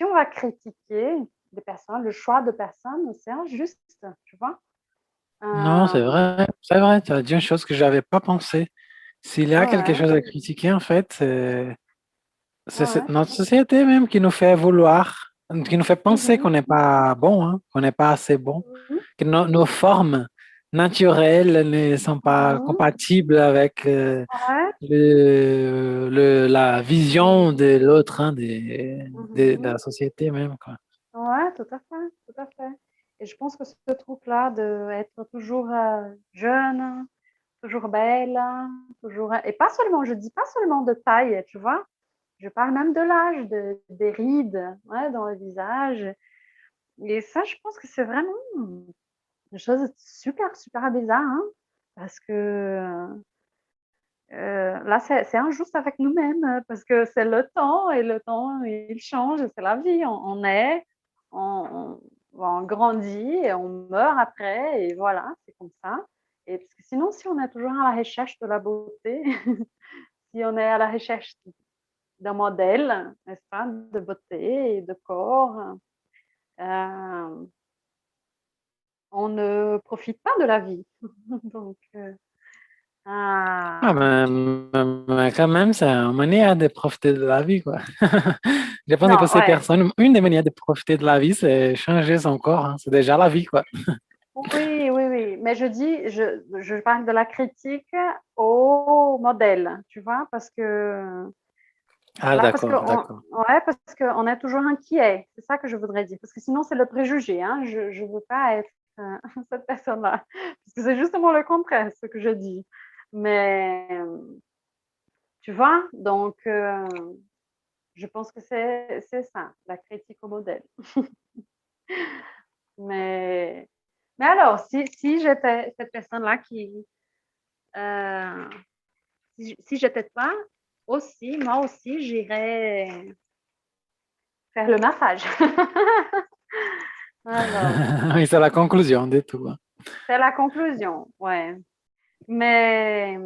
on va critiquer des personnes, le choix de personnes, c'est injuste, tu vois. Non, c'est Euh, vrai, c'est vrai. Tu as dit une chose que je n'avais pas pensé. S'il y a quelque ouais, chose à critiquer, en fait, c'est ouais. notre société même qui nous fait vouloir, qui nous fait penser qu'on Mhm, n'est pas bon, hein, qu'on n'est pas assez bon, mhm, que nos formes naturelles ne sont pas mhm. compatibles avec Ouais, la vision mhm, de l'autre, hein, de mhm. la société même, quoi. Ouais, tout à fait, tout à fait. Et je pense que ce truc-là d'être toujours jeune, toujours belle, toujours. Et pas seulement, je dis pas seulement de taille, tu vois. Je parle même de l'âge, des rides, ouais, dans le visage. Et ça, je pense que c'est vraiment une chose super, super bizarre, hein, parce que là, c'est injuste avec nous-mêmes, parce que c'est le temps, et le temps, il change, c'est la vie. On est, on grandit, et on meurt après, et voilà, c'est comme ça. Et parce que sinon, si on est toujours à la recherche de la beauté, si on est à la recherche d'un modèle, n'est-ce pas, de beauté et de corps, on ne profite pas de la vie. Donc, Ah, mais quand même, c'est une manière de profiter de la vie, quoi. Je pense que pour non, ces ouais. personnes, une des manières de profiter de la vie, c'est changer son corps, hein. C'est déjà la vie, quoi. Oui, oui, oui. Mais je dis, je parle de la critique au modèle, tu vois, parce que Ah, là, parce que d'accord, d'accord. ouais, parce qu'on est toujours inquiet. C'est ça que je voudrais dire. Parce que sinon, c'est le préjugé, hein. Je ne veux pas être cette personne-là. Parce que c'est justement le contraire, ce que je dis. Mais tu vois, donc je pense que c'est ça, la critique au modèle. Mais, mais alors, si j'étais cette personne-là euh, si j'étais toi aussi, moi aussi, j'irais faire le massage. Alors, Oui, c'est la conclusion de tout, hein. c'est la conclusion, ouais. Mais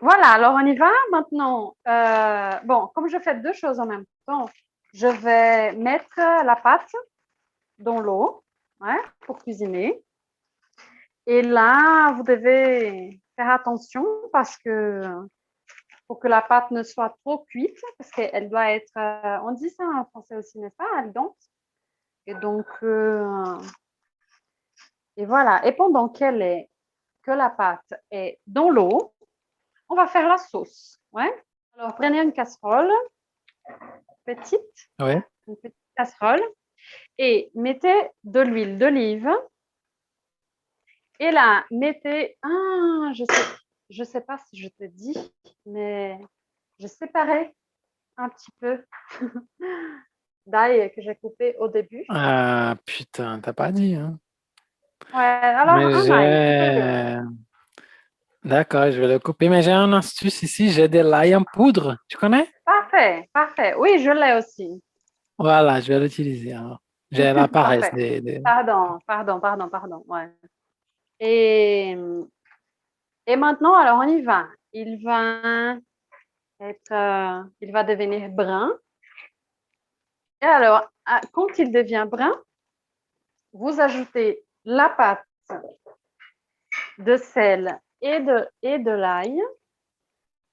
voilà, alors on y va maintenant. Bon, comme je fais deux choses en même temps, je vais mettre la pâte dans l'eau, ouais, pour cuisiner. Et là, vous devez faire attention parce que pour que la pâte ne soit trop cuite, parce qu'elle doit être, on dit ça en français aussi, n'est-ce pas, al dente. Et donc, et voilà. Et pendant que la pâte est dans l'eau, on va faire la sauce. Ouais. Alors, prenez une casserole petite, Ouais. une petite casserole, et mettez de l'huile d'olive. Et là, mettez, je sais pas si je te dis, mais je séparais un petit peu d'ail que j'ai coupé au début. Ah, putain, t'as pas dit, hein. Ouais, alors Mais un ail, coupez-le. d'accord, je vais le couper. Mais j'ai une astuce ici, j'ai de l'ail en poudre. Tu connais? Parfait, parfait. Oui, je l'ai aussi. Voilà, je vais l'utiliser, alors. J'ai la paresse Parfait. Pardon, pardon, pardon, pardon. Ouais. Et, et maintenant, alors on y va. Il va devenir brun. Et alors, quand il devient brun, vous ajoutez la pâte de sel et de l'ail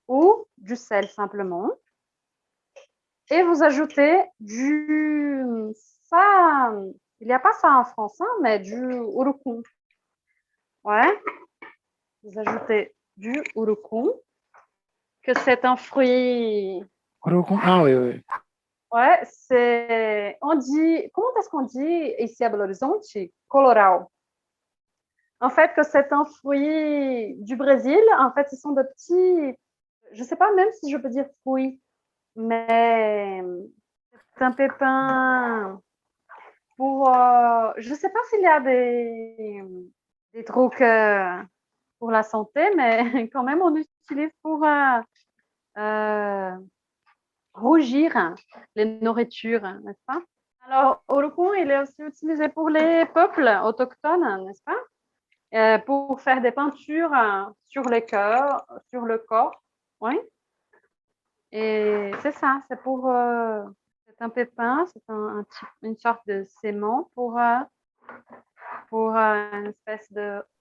ou du sel simplement. Et vous ajoutez ça, il n'y a pas ça en français, mais du urucum. Ouais, vous ajoutez du urucum, que c'est un fruit. Ah oui, oui. Ouais, on dit, comment est-ce qu'on dit ici à Belo Horizonte? Colorau. En fait, que c'est un fruit du Brésil. En fait, ce sont de petits, je ne sais pas même si je peux dire fruits, mais c'est un pépin pour, je ne sais pas s'il y a des trucs pour la santé, mais quand même, on utilise pour rougir les nourritures, n'est-ce pas? Alors, Oroku, il est aussi utilisé pour les peuples autochtones, n'est-ce pas? Pour faire des peintures sur les cœurs, sur le corps. Oui. Et c'est ça, c'est un pépin, c'est une sorte de sément pour une espèce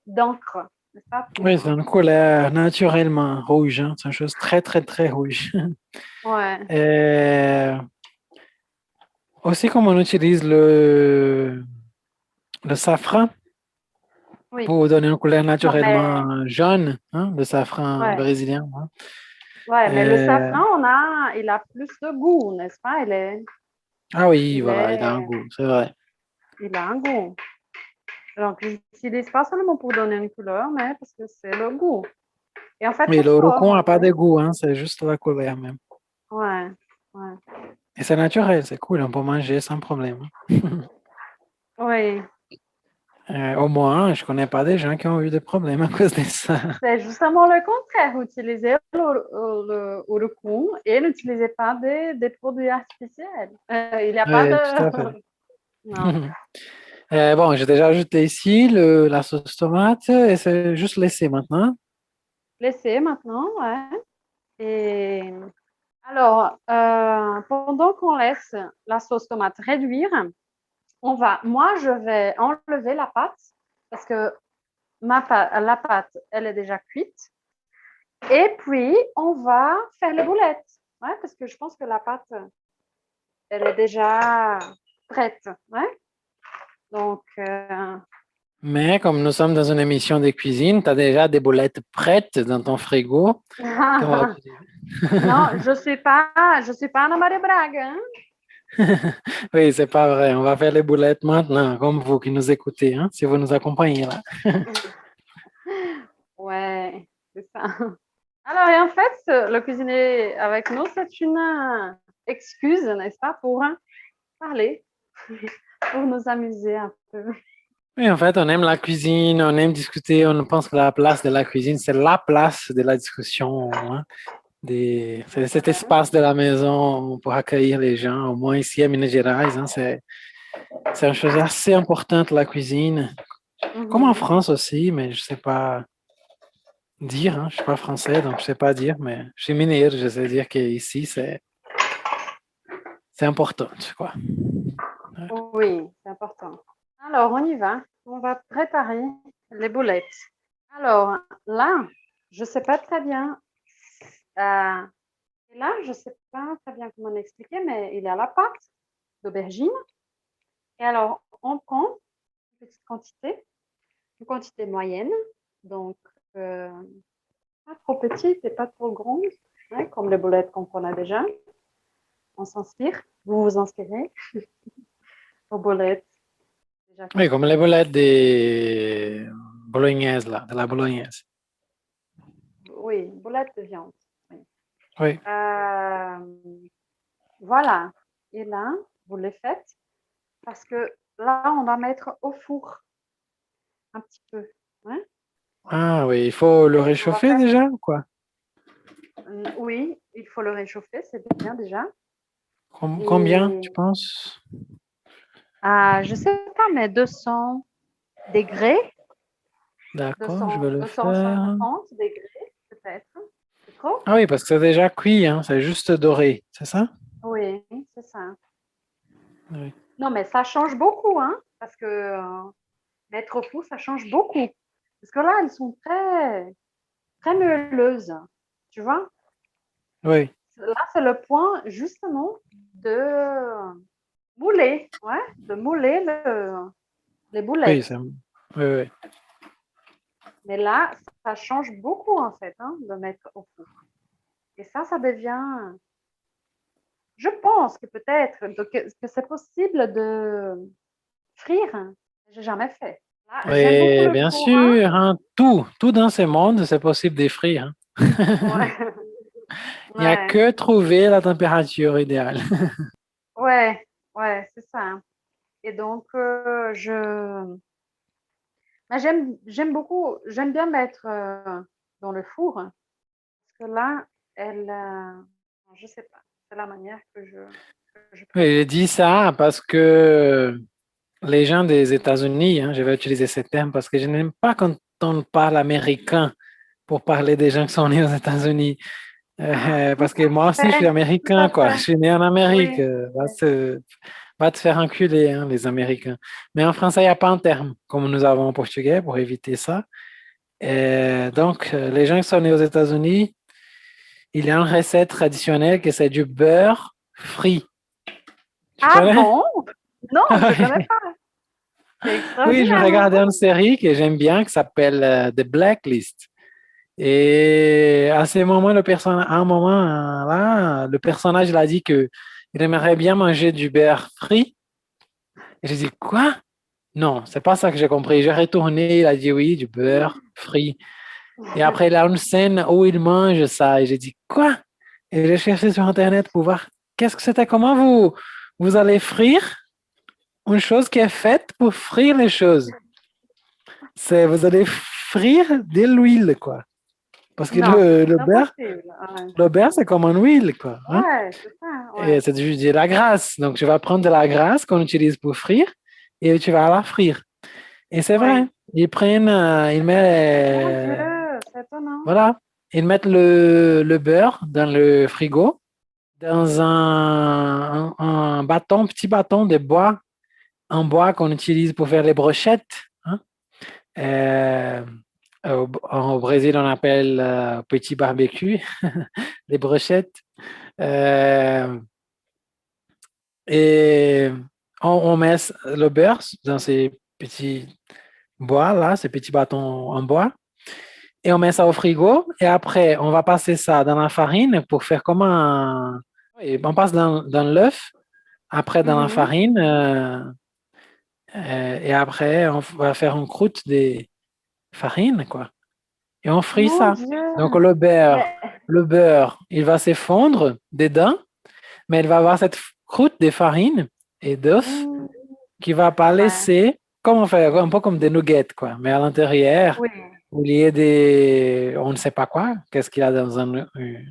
d'encre, n'est-ce pas? Oui, c'est une couleur naturellement rouge, hein. C'est une chose très, très, très rouge. Ouais, Et aussi, comme on utilise le safran oui. pour donner une couleur Non, mais, naturellement jaune, hein, le safran ouais, brésilien, hein. ouais, mais le Et- safran, il a plus de goût, n'est-ce pas? ah oui, Il voilà, il a un est, goût, c'est vrai. il a un goût. Donc, je l'utilise pas seulement pour donner une couleur, mais parce que c'est le goût. Et en fait, Oui, c'est le fort, rocon n'a en pas fait. de goût, hein, c'est juste la couleur même. Ouais, ouais. Et c'est naturel, c'est cool, on peut manger sans problème. Oui. Au moins, je connais pas des gens qui ont eu des problèmes à cause de ça. C'est justement le contraire. Utilisez le cours et n'utilisez pas des produits artificiels. Il n'y a pas Oui, tout à de... fait. Non. Bon, j'ai déjà ajouté ici la sauce tomate et c'est juste laissé maintenant. Laissez maintenant, ouais. Et alors, pendant qu'on laisse la sauce tomate réduire, moi, je vais enlever la pâte parce que la pâte, elle est déjà cuite. Et puis, on va faire les boulettes. Ouais, parce que je pense que la pâte, elle est déjà prête. Ouais. Donc, Mais comme nous sommes dans une émission de cuisine, tu as déjà des boulettes prêtes dans ton frigo qu'on va utiliser. non, je suis pas Ana Maria Braga. Hein? Oui, c'est pas vrai. On va faire les boulettes maintenant, comme vous qui nous écoutez, hein, si vous nous accompagnez là. Ouais, c'est ça. Alors, et en fait, le cuisiner avec nous, c'est une excuse, n'est-ce pas, pour parler, pour nous amuser un peu. Oui, en fait, on aime la cuisine, on aime discuter, on pense que la place de la cuisine, c'est la place de la discussion, hein, c'est cet espace de la maison pour accueillir les gens, au moins ici à Minas Gerais, hein, c'est une chose assez importante, la cuisine, comme en France aussi, mais je sais pas dire, hein, je suis pas français, donc je sais pas dire, mais je suis minér, je sais dire qu'ici, c'est important, quoi. Oui, c'est important. Alors, on y va. On va préparer les boulettes. Alors, là, je ne sais pas très bien. Et là, je ne sais pas très bien comment expliquer, mais il y a la pâte d'aubergine. Et alors, on prend une petite quantité, une quantité moyenne. Donc, pas trop petite et pas trop grande, hein, comme les boulettes qu'on connaît déjà. On s'inspire. Vous vous inspirez aux boulettes. Déjà Oui, comme les boulettes des bolognaises, là, de la bolognaise. Oui, boulettes de viande. Oui. Oui. Voilà. Et là, vous les faites parce que là, on va mettre au four un petit peu. Hein. Ah oui, il faut le réchauffer déjà ou quoi? Oui, il faut le réchauffer, c'est bien déjà. Combien, tu penses? Je ne sais pas, mais 200 degrés, D'accord, je vais le faire. 250 degrés peut-être. C'est trop? Ah oui, parce que c'est déjà cuit, hein, c'est juste doré, c'est ça? Oui, c'est ça. Oui. Non, mais ça change beaucoup, hein, parce que mettre au four, ça change beaucoup. Parce que là, elles sont très, très meuleuses, tu vois. Oui, Là, c'est le point justement de mouler, ouais, de mouler les oui, boulettes. oui, oui. Mais là, ça change beaucoup en fait, hein, de mettre au four. Et ça devient. Je pense que peut-être que c'est possible de frire. J'ai jamais fait. Là, j'aime beaucoup Oui, le bien four, hein. sûr, hein, tout dans ce monde, c'est possible de frire, hein. Ouais. Il n'y a Ouais. que trouver la température idéale. Ouais, ouais, c'est ça. Et donc, mais j'aime beaucoup, j'aime bien mettre dans le four, parce que là, je sais pas, c'est la manière que je Oui, je préfère. dis ça parce que les gens des États-Unis, hein, je vais utiliser ce terme parce que je n'aime pas quand on parle américain pour parler des gens qui sont nés aux États-Unis. Tout Parce que moi à aussi, je suis fait, tout américain, à quoi. fait. Je suis né en Amérique. Oui, Va te faire enculer, hein, les Américains. Mais en français, il n'y a pas un terme, comme nous avons en portugais, pour éviter ça. Et donc, les gens qui sont nés aux États-Unis, il y a une recette traditionnelle que c'est du beurre frit. Tu ah connais? bon? Non, je connais pas. C'est Oui, je extraordinaire, hein? regardais une série que j'aime bien qui s'appelle The Blacklist. Et à ce moment, à un moment là, le personnage il a dit que il aimerait bien manger du beurre frit. Et j'ai dit, quoi? Non, c'est pas ça que j'ai compris. J'ai retourné, il a dit oui, du beurre frit. Et après, il a une scène où il mange ça. Et j'ai dit, quoi? Et j'ai cherché sur Internet pour voir qu'est-ce que c'était, comment vous allez frire une chose qui est faite pour frire les choses. Vous allez frire de l'huile, quoi. Parce que Non, le c'est beurre, impossible. le beurre, c'est comme une huile, quoi. Hein. Ouais, c'est ça. Et Ouais. c'est de la graisse. Donc, tu vas prendre de la graisse qu'on utilise pour frire et tu vas la frire. Et c'est vrai, Ouais. ils Mon mettent, Dieu, c'est étonnant. voilà, ils mettent le beurre dans le frigo, dans un bâton, petit bâton de bois, en bois qu'on utilise pour faire les brochettes. Hein. Euh, au Brésil, on appelle petit barbecue, les brochettes. Euh, et on met le beurre dans ces petits bois là, ces petits bâtons en bois. Et on met ça au frigo. Et après, on va passer ça dans la farine pour faire comme un. Oui, on passe dans l'œuf, après dans la Mhm. farine. Et après, on va faire une croûte de farine, quoi. Et on frit Mon ça. Donc, Dieu. Mais, le beurre, il va s'effondre dedans, mais il va avoir cette croûte de farine et d'œuf hmm, qui va pas ouais. laisser, comme on fait, un peu comme des nuggets, quoi. Mais à l'intérieur, Oui. au lieu des, on ne sait pas quoi, qu'est-ce qu'il y a dans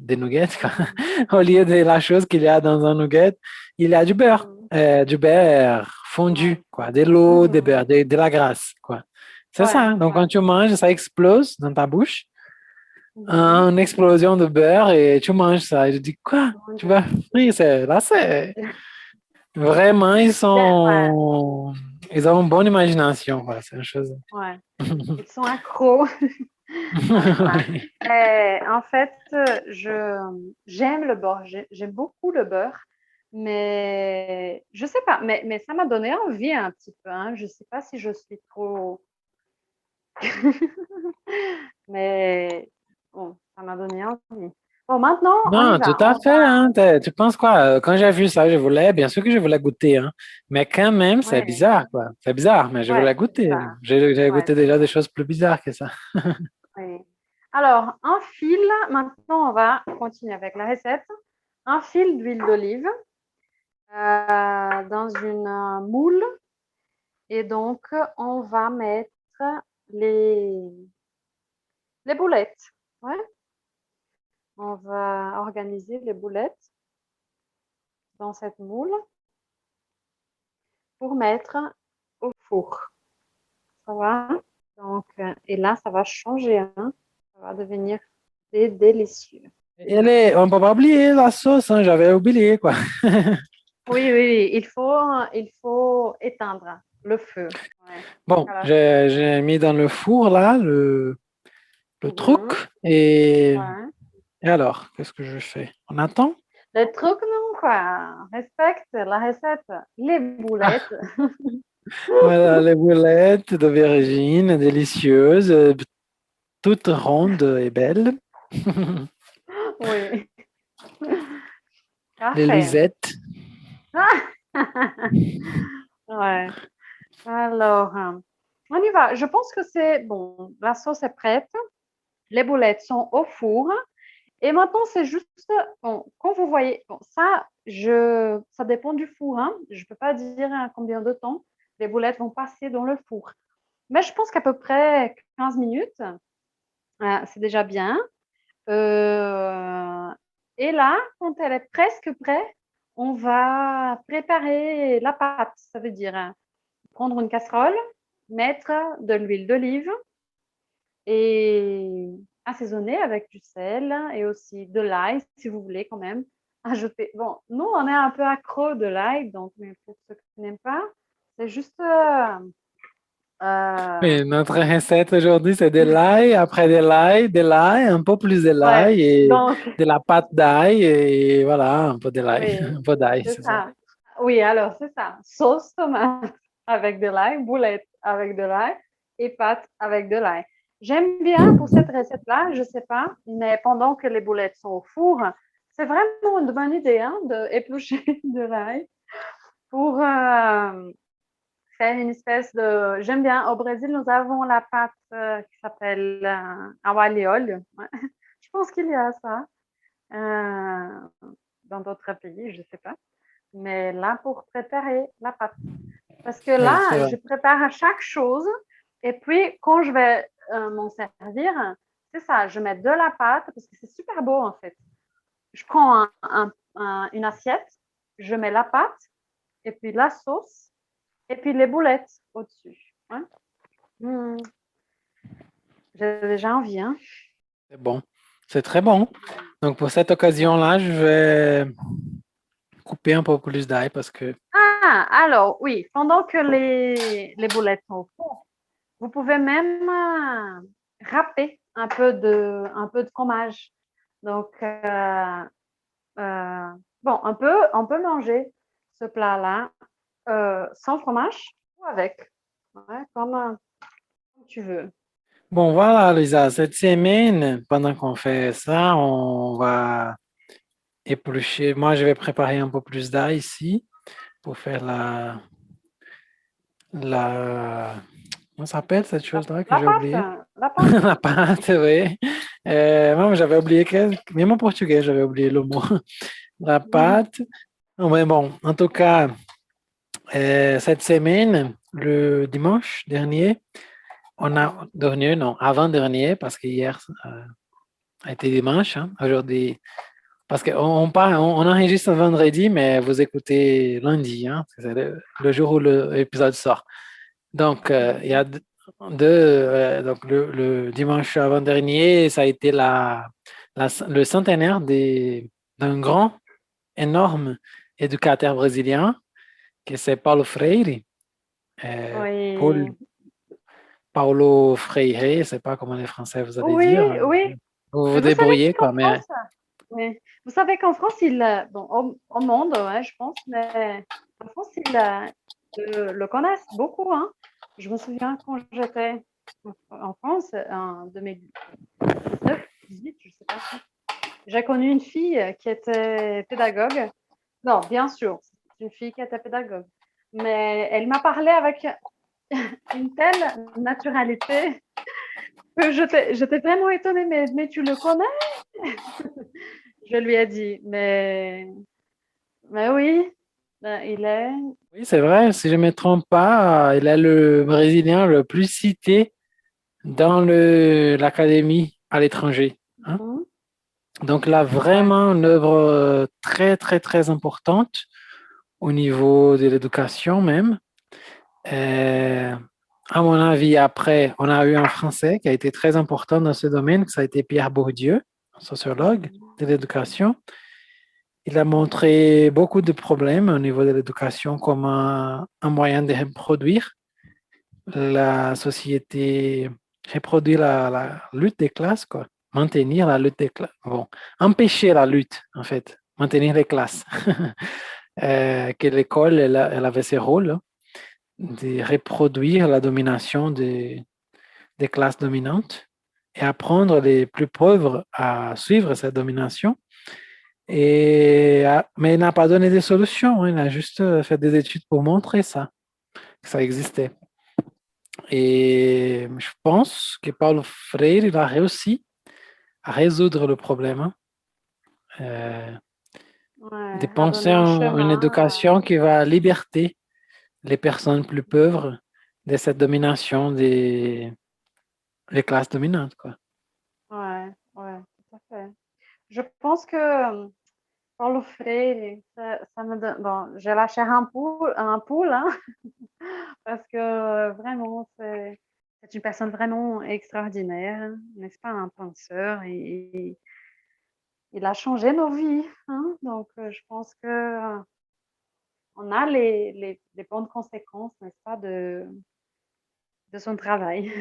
des nuggets, quoi. Mhm. Au lieu de la chose qu'il y a dans un nugget, il y a Mhm. du beurre fondu, Ouais. quoi, de l'eau, de Mhm. beurre, de la graisse, quoi. C'est ça. Ouais, Hein. Donc, ouais. quand tu manges, ça explose dans ta bouche, Mhm. une explosion de beurre et tu manges ça. Et tu dis, quoi? Mon Tu Dieu. vas frire, là, c'est vraiment, Ouais, ils ont une bonne imagination, quoi. C'est une chose. ouais. Ils sont accros à ça. Oui. En fait, j'aime le beurre. J'aime beaucoup le beurre. Mais je sais pas, mais ça m'a donné envie un petit peu. Hein. Je sais pas si je suis trop. Mais bon, ça m'a donné envie. Bon, maintenant, on y Non, tout va. à On fait. va. Hein. Tu penses quoi? Quand j'ai vu ça, je voulais, bien sûr que je voulais goûter, hein. Mais quand même, c'est Ouais, bizarre, quoi. C'est bizarre, mais je voulais ouais, c'est goûter. ça. J'ai Ouais, goûté c'est déjà des ça. choses plus bizarres que ça. Oui. Alors, un fil. Maintenant, on va continuer avec la recette. Un fil d'huile d'olive dans une moule. Et donc, on va mettre les, les boulettes. Ouais. On va organiser les boulettes dans cette moule pour mettre au four. Ça va? Donc, et là, ça va changer. Hein? Ça va devenir délicieux. On peut pas oublier la sauce, hein, j'avais oublié, quoi. Oui, oui, oui. Il faut éteindre le feu. Ouais. Bon, Voilà. j'ai mis dans le four, là, le truc. Mhm. Et, Ouais. et alors, qu'est-ce que je fais? On attend? Le truc, non, quoi. Respecte la recette. Les Ah, boulettes. voilà, les boulettes d'aubergine délicieuses, toutes rondes et belles. Oui. Les Parfait. Luisettes. Ouais. Alors, on y va. Je pense que c'est bon. La sauce est prête. Les boulettes sont au four. Et maintenant, c'est juste, bon, quand vous voyez, bon, ça dépend du four. Hein. Je ne peux pas dire combien de temps les boulettes vont passer dans le four. Mais je pense qu'à peu près 15 minutes, c'est déjà bien. Euh, et là, quand elle est presque prête, on va préparer la pâte. Ça veut dire prendre une casserole, mettre de l'huile d'olive et assaisonner avec du sel et aussi de l'ail, si vous voulez quand même ajouter. Bon, nous, on est un peu accro de l'ail, donc mais pour ceux qui n'aiment pas, c'est juste euh, Oui, notre recette aujourd'hui, c'est de l'ail, après de l'ail, un peu plus de ouais. l'ail et Donc, de la pâte d'ail et voilà, un peu de l'ail, oui, un peu d'ail, c'est c'est ça. ça. Oui, alors c'est ça. Sauce tomate avec de l'ail, boulette avec de l'ail et pâte avec de l'ail. J'aime bien pour cette recette-là, je ne sais pas, mais pendant que les boulettes sont au four, c'est vraiment une bonne idée hein, d'éplucher de l'ail pour faire une espèce de... J'aime bien, au Brésil, nous avons la pâte qui s'appelle awaliol. Ouais. Je pense qu'il y a ça dans d'autres pays, je ne sais pas. Mais là, pour préparer la pâte. Parce que Oui, c'est là, vrai. je prépare à chaque chose Et puis, quand je vais m'en servir, c'est ça, je mets de la pâte parce que c'est super beau en fait. Je prends une assiette, je mets la pâte et puis la sauce et puis les boulettes au-dessus. Ouais. Mmh. J'ai déjà envie, hein. C'est bon. C'est très bon. Donc, pour cette occasion-là, je vais couper un peu plus d'ail parce que... Ah, alors oui, pendant que les boulettes sont au four, vous pouvez même râper un peu de fromage. Donc, bon, on peut manger ce plat-là sans fromage ou avec, ouais, comme tu veux. Bon, voilà, Lisa, cette semaine, pendant qu'on fait ça, on va éplucher. Moi, je vais préparer un peu plus d'ail ici pour faire la, comment ça s'appelle cette chose-là que La j'ai oublié? pâte, la pâte. La pâte, oui. Moi, j'avais oublié même en portugais, j'avais oublié le mot. La pâte. Mais bon, en tout cas, cette semaine, le dimanche dernier, non, avant-dernier, parce que hier a été dimanche, hein, aujourd'hui, parce qu'on on enregistre vendredi, mais vous écoutez lundi, hein, c'est le jour où l'épisode sort. Donc, il y a donc le dimanche avant-dernier, ça a été le centenaire d'un grand, énorme éducateur brésilien, qui c'est Paulo Freire. Oui, Paulo Freire, je ne sais pas comment les Français vous allez oui, dire. oui. Vous Mais vous vous savez débrouillez, qu'en quoi, mais France, oui, vous savez qu'en France, bon, au monde, ouais, je pense, mais en France, le connaissent beaucoup, hein. Je me souviens quand j'étais en France, en 2019, 18, je sais pas. J'ai connu une fille qui était pédagogue. Non, bien sûr, c'est une fille qui était pédagogue. Mais elle m'a parlé avec une telle naturalité que j'étais vraiment étonnée. Mais tu le connais? Je lui ai dit, mais oui, ben, il est. oui, c'est vrai, si je ne me trompe pas, il est le Brésilien le plus cité dans l'académie à l'étranger, hein. Mhm. Donc, il a Ouais. vraiment une œuvre très, très, très importante au niveau de l'éducation même. Euh, à mon avis, après, on a eu un Français qui a été très important dans ce domaine, ça a été Pierre Bourdieu, un sociologue de l'éducation. Il a montré beaucoup de problèmes au niveau de l'éducation comme un moyen de reproduire la société, reproduire la lutte des classes, quoi. Maintenir la lutte des classes. Bon, empêcher la lutte, en fait, maintenir les classes. Que l'école, elle avait ce rôle de reproduire la domination des classes dominantes et apprendre les plus pauvres à suivre cette domination. Mais il n'a pas donné des solutions, hein, il a juste fait des études pour montrer ça, que ça existait. Et je pense que Paulo Freire il a réussi à résoudre le problème, hein, de Ouais, à penser donner un en une chemin. éducation qui va libérer les personnes plus pauvres de cette domination des classes dominantes, quoi. Ouais, ouais, tout à fait. Je pense que Paulo Freire, ça me donne. Bon, j'ai la chair un poule, hein, parce que vraiment, c'est une personne vraiment extraordinaire, n'est-ce pas, un penseur, et il a changé nos vies, hein, donc je pense que on a les bonnes conséquences, n'est-ce pas, de son travail,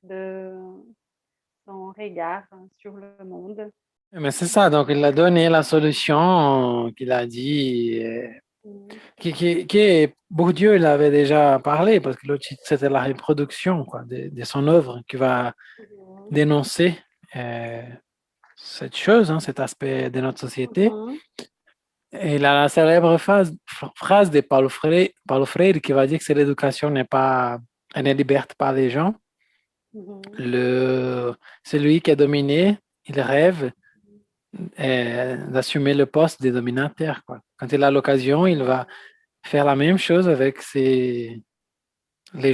de son regard sur le monde. Mais c'est ça, donc il a donné la solution qu'il a dit, Mhm. Bourdieu il avait déjà parlé, parce que le titre c'était la reproduction quoi, de son œuvre qui va dénoncer euh, cette chose, hein, cet aspect de notre société. Mhm. Et il a la célèbre phrase de Paulo Freire qui va dire que c'est l'éducation n'est pas, elle ne libère pas les gens. Mhm. Celui qui est dominé, il rêve d'assumer le poste de dominateur, quoi. Quand il a l'occasion, il va faire la même chose avec les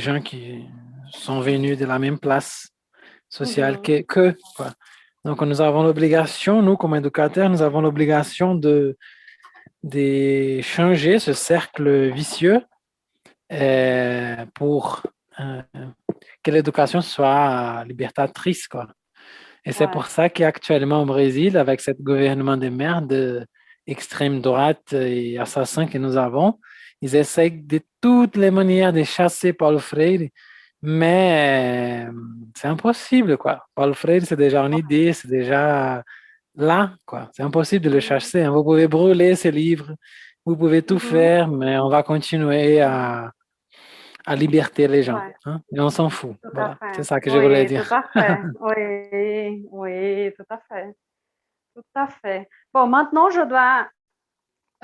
gens qui sont venus de la même place sociale Mhm. que, quoi. Donc, nous avons l'obligation, nous, comme éducateurs, nous avons l'obligation de changer ce cercle vicieux pour que l'éducation soit libertatrice, quoi. Et c'est Ouais. pour ça qu'actuellement au Brésil, avec ce gouvernement de merde, extrême droite et assassin que nous avons, ils essayent de toutes les manières de chasser Paulo Freire, mais c'est impossible, quoi. Paulo Freire, c'est déjà une idée, c'est déjà là, quoi. C'est impossible de le Mhm. chasser, hein. Vous pouvez brûler ces livres, vous pouvez tout Mhm. faire, mais on va continuer à liberter les gens, Ouais, hein. Et on s'en fout. tout à Voilà, c'est fait. ça que je voulais Oui, tout dire. à fait. Oui, oui, tout à fait. Tout à fait. Bon, maintenant,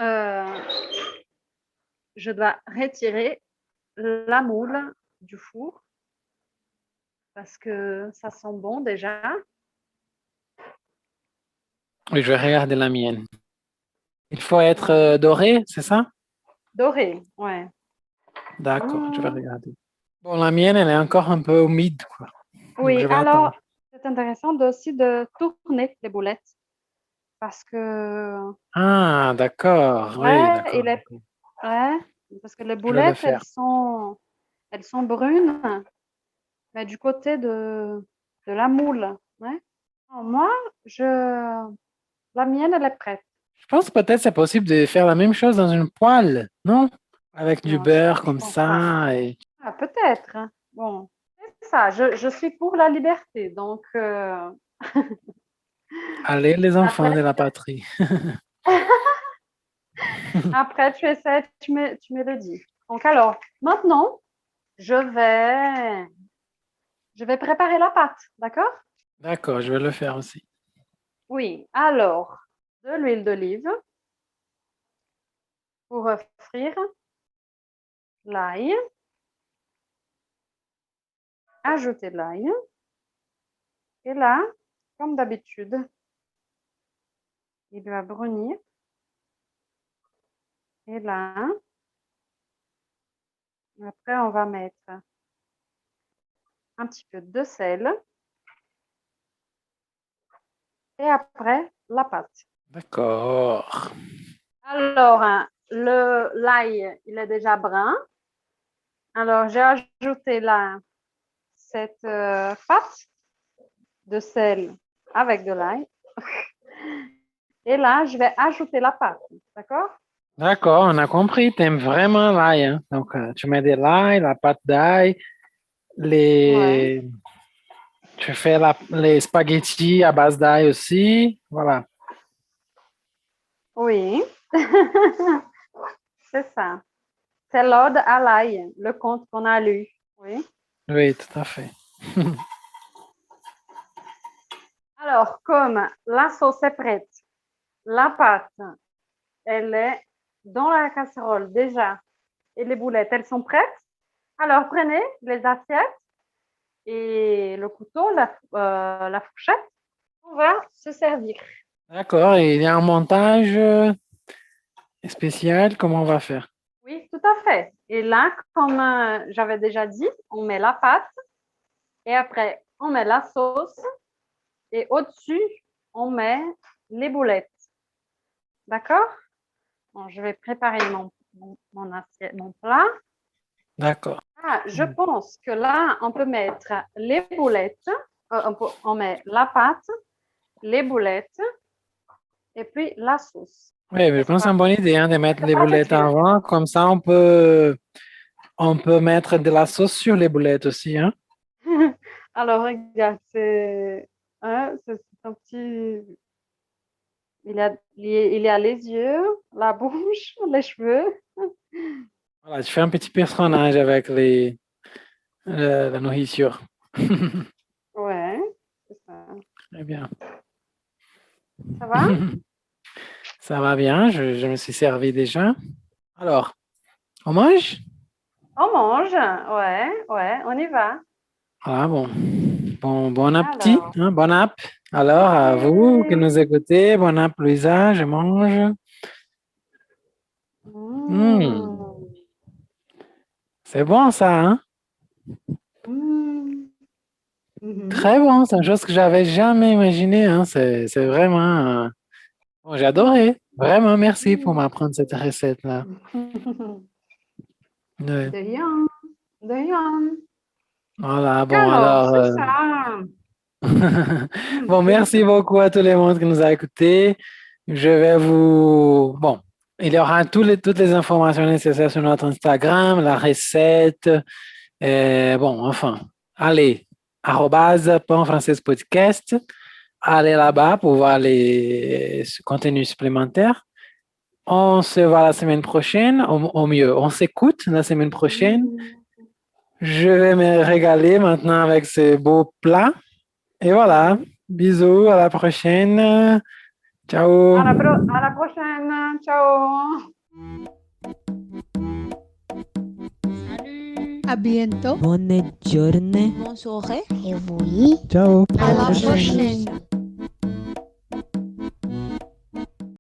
euh, je dois retirer la moule du four parce que ça sent bon déjà. Oui, je vais regarder la mienne. Il faut être Ouais. doré, c'est ça? Doré, ouais. D'accord, je vais Mmh. regarder. Bon, la mienne, elle est encore un peu humide, quoi. Donc, Oui, je vais attendre. alors, c'est intéressant aussi de tourner les boulettes parce que, Ah, d'accord, oui, ouais, d'accord. ouais, parce que les Je vais le boulettes, faire. elles sont brunes, mais du côté de la moule. Ouais. Alors, moi, je, la mienne, elle est prête. Je pense peut-être c'est possible de faire la même chose dans une poêle, non? Avec du Non, beurre je comme pense pas. ça et Ah, peut-être, hein. Bon, c'est ça. Je suis pour la liberté, donc allez les enfants après, de la patrie. après tu essaies, tu me le dis. Donc alors, maintenant, je vais, je vais préparer la pâte, d'accord? D'accord, je vais le faire aussi. Oui. Alors, de l'huile d'olive pour frire l'ail, ajouter l'ail. Et là, comme d'habitude, il va brunir. Et là, après, on va mettre un petit peu de sel. Et après, la pâte. D'accord. Alors, hein, l'ail, il est déjà brun. Alors, j'ai ajouté là cette pâte de sel avec de l'ail. Et là, je vais ajouter la pâte. D'accord? D'accord, on a compris. T'aimes vraiment l'ail, hein? Donc, tu mets de l'ail, la pâte d'ail, Ouais. les... tu fais les spaghettis à base d'ail aussi. Voilà. Oui. C'est ça. C'est l'ode à l'ail, le conte qu'on a lu. Oui. Oui, tout à fait. Alors, comme la sauce est prête, la pâte, elle est dans la casserole déjà et les boulettes, elles sont prêtes. Alors, prenez les assiettes et le couteau, la fourchette. On va se servir. D'accord, et il y a un montage spécial, comment on va faire? Oui, tout à fait. Et là, comme j'avais déjà dit, on met la pâte et après, on met la sauce et au-dessus, on met les boulettes. D'accord? Bon, je vais préparer mon assiette, mon plat. D'accord. Ah, je pense que là, on peut mettre les boulettes, on met la pâte, les boulettes et puis la sauce. Oui, je N'est-ce pense que c'est pas? une bonne idée hein, de mettre C'est les pas boulettes difficile. avant, comme ça on peut mettre de la sauce sur les boulettes aussi, hein. Alors, regarde, c'est un petit. Il y a les yeux, la bouche, les cheveux. Voilà, tu fais un petit personnage avec la nourriture. Ouais, c'est ça. Très bien. Ça va? Ça va bien, je me suis servi déjà. Alors, on mange? On mange. Ouais, ouais, on y va. Ah bon. Bon appétit, Alors, hein, bon app. Alors, à vous qui oui. nous écoutez, bon app, Louisa, je mange. Hmm, Mmh. c'est bon ça, hein? Mm. Mhm. Très bon, c'est une chose que j'avais jamais imaginé. Hein. C'est vraiment. Bon, j'ai adoré. Vraiment, merci pour m'apprendre cette recette-là. Ouais. De rien, de rien. Voilà, bon, Alors, alors. c'est ça. Bon, merci beaucoup à tout le monde qui nous a écoutés. Je vais vous... Bon, il y aura toutes les informations nécessaires sur notre Instagram, la recette. Bon, enfin, allez, @panfrançaispodcast. Allez là-bas pour voir les contenus supplémentaires. On se voit la semaine prochaine, au mieux, on s'écoute la semaine prochaine. Je vais me régaler maintenant avec ces beaux plats. Et voilà, bisous, à la prochaine. Ciao. À la prochaine. Ciao. Salut. À bientôt. Bonne journée. Bonne soirée. Et oui. Ciao. À la prochaine.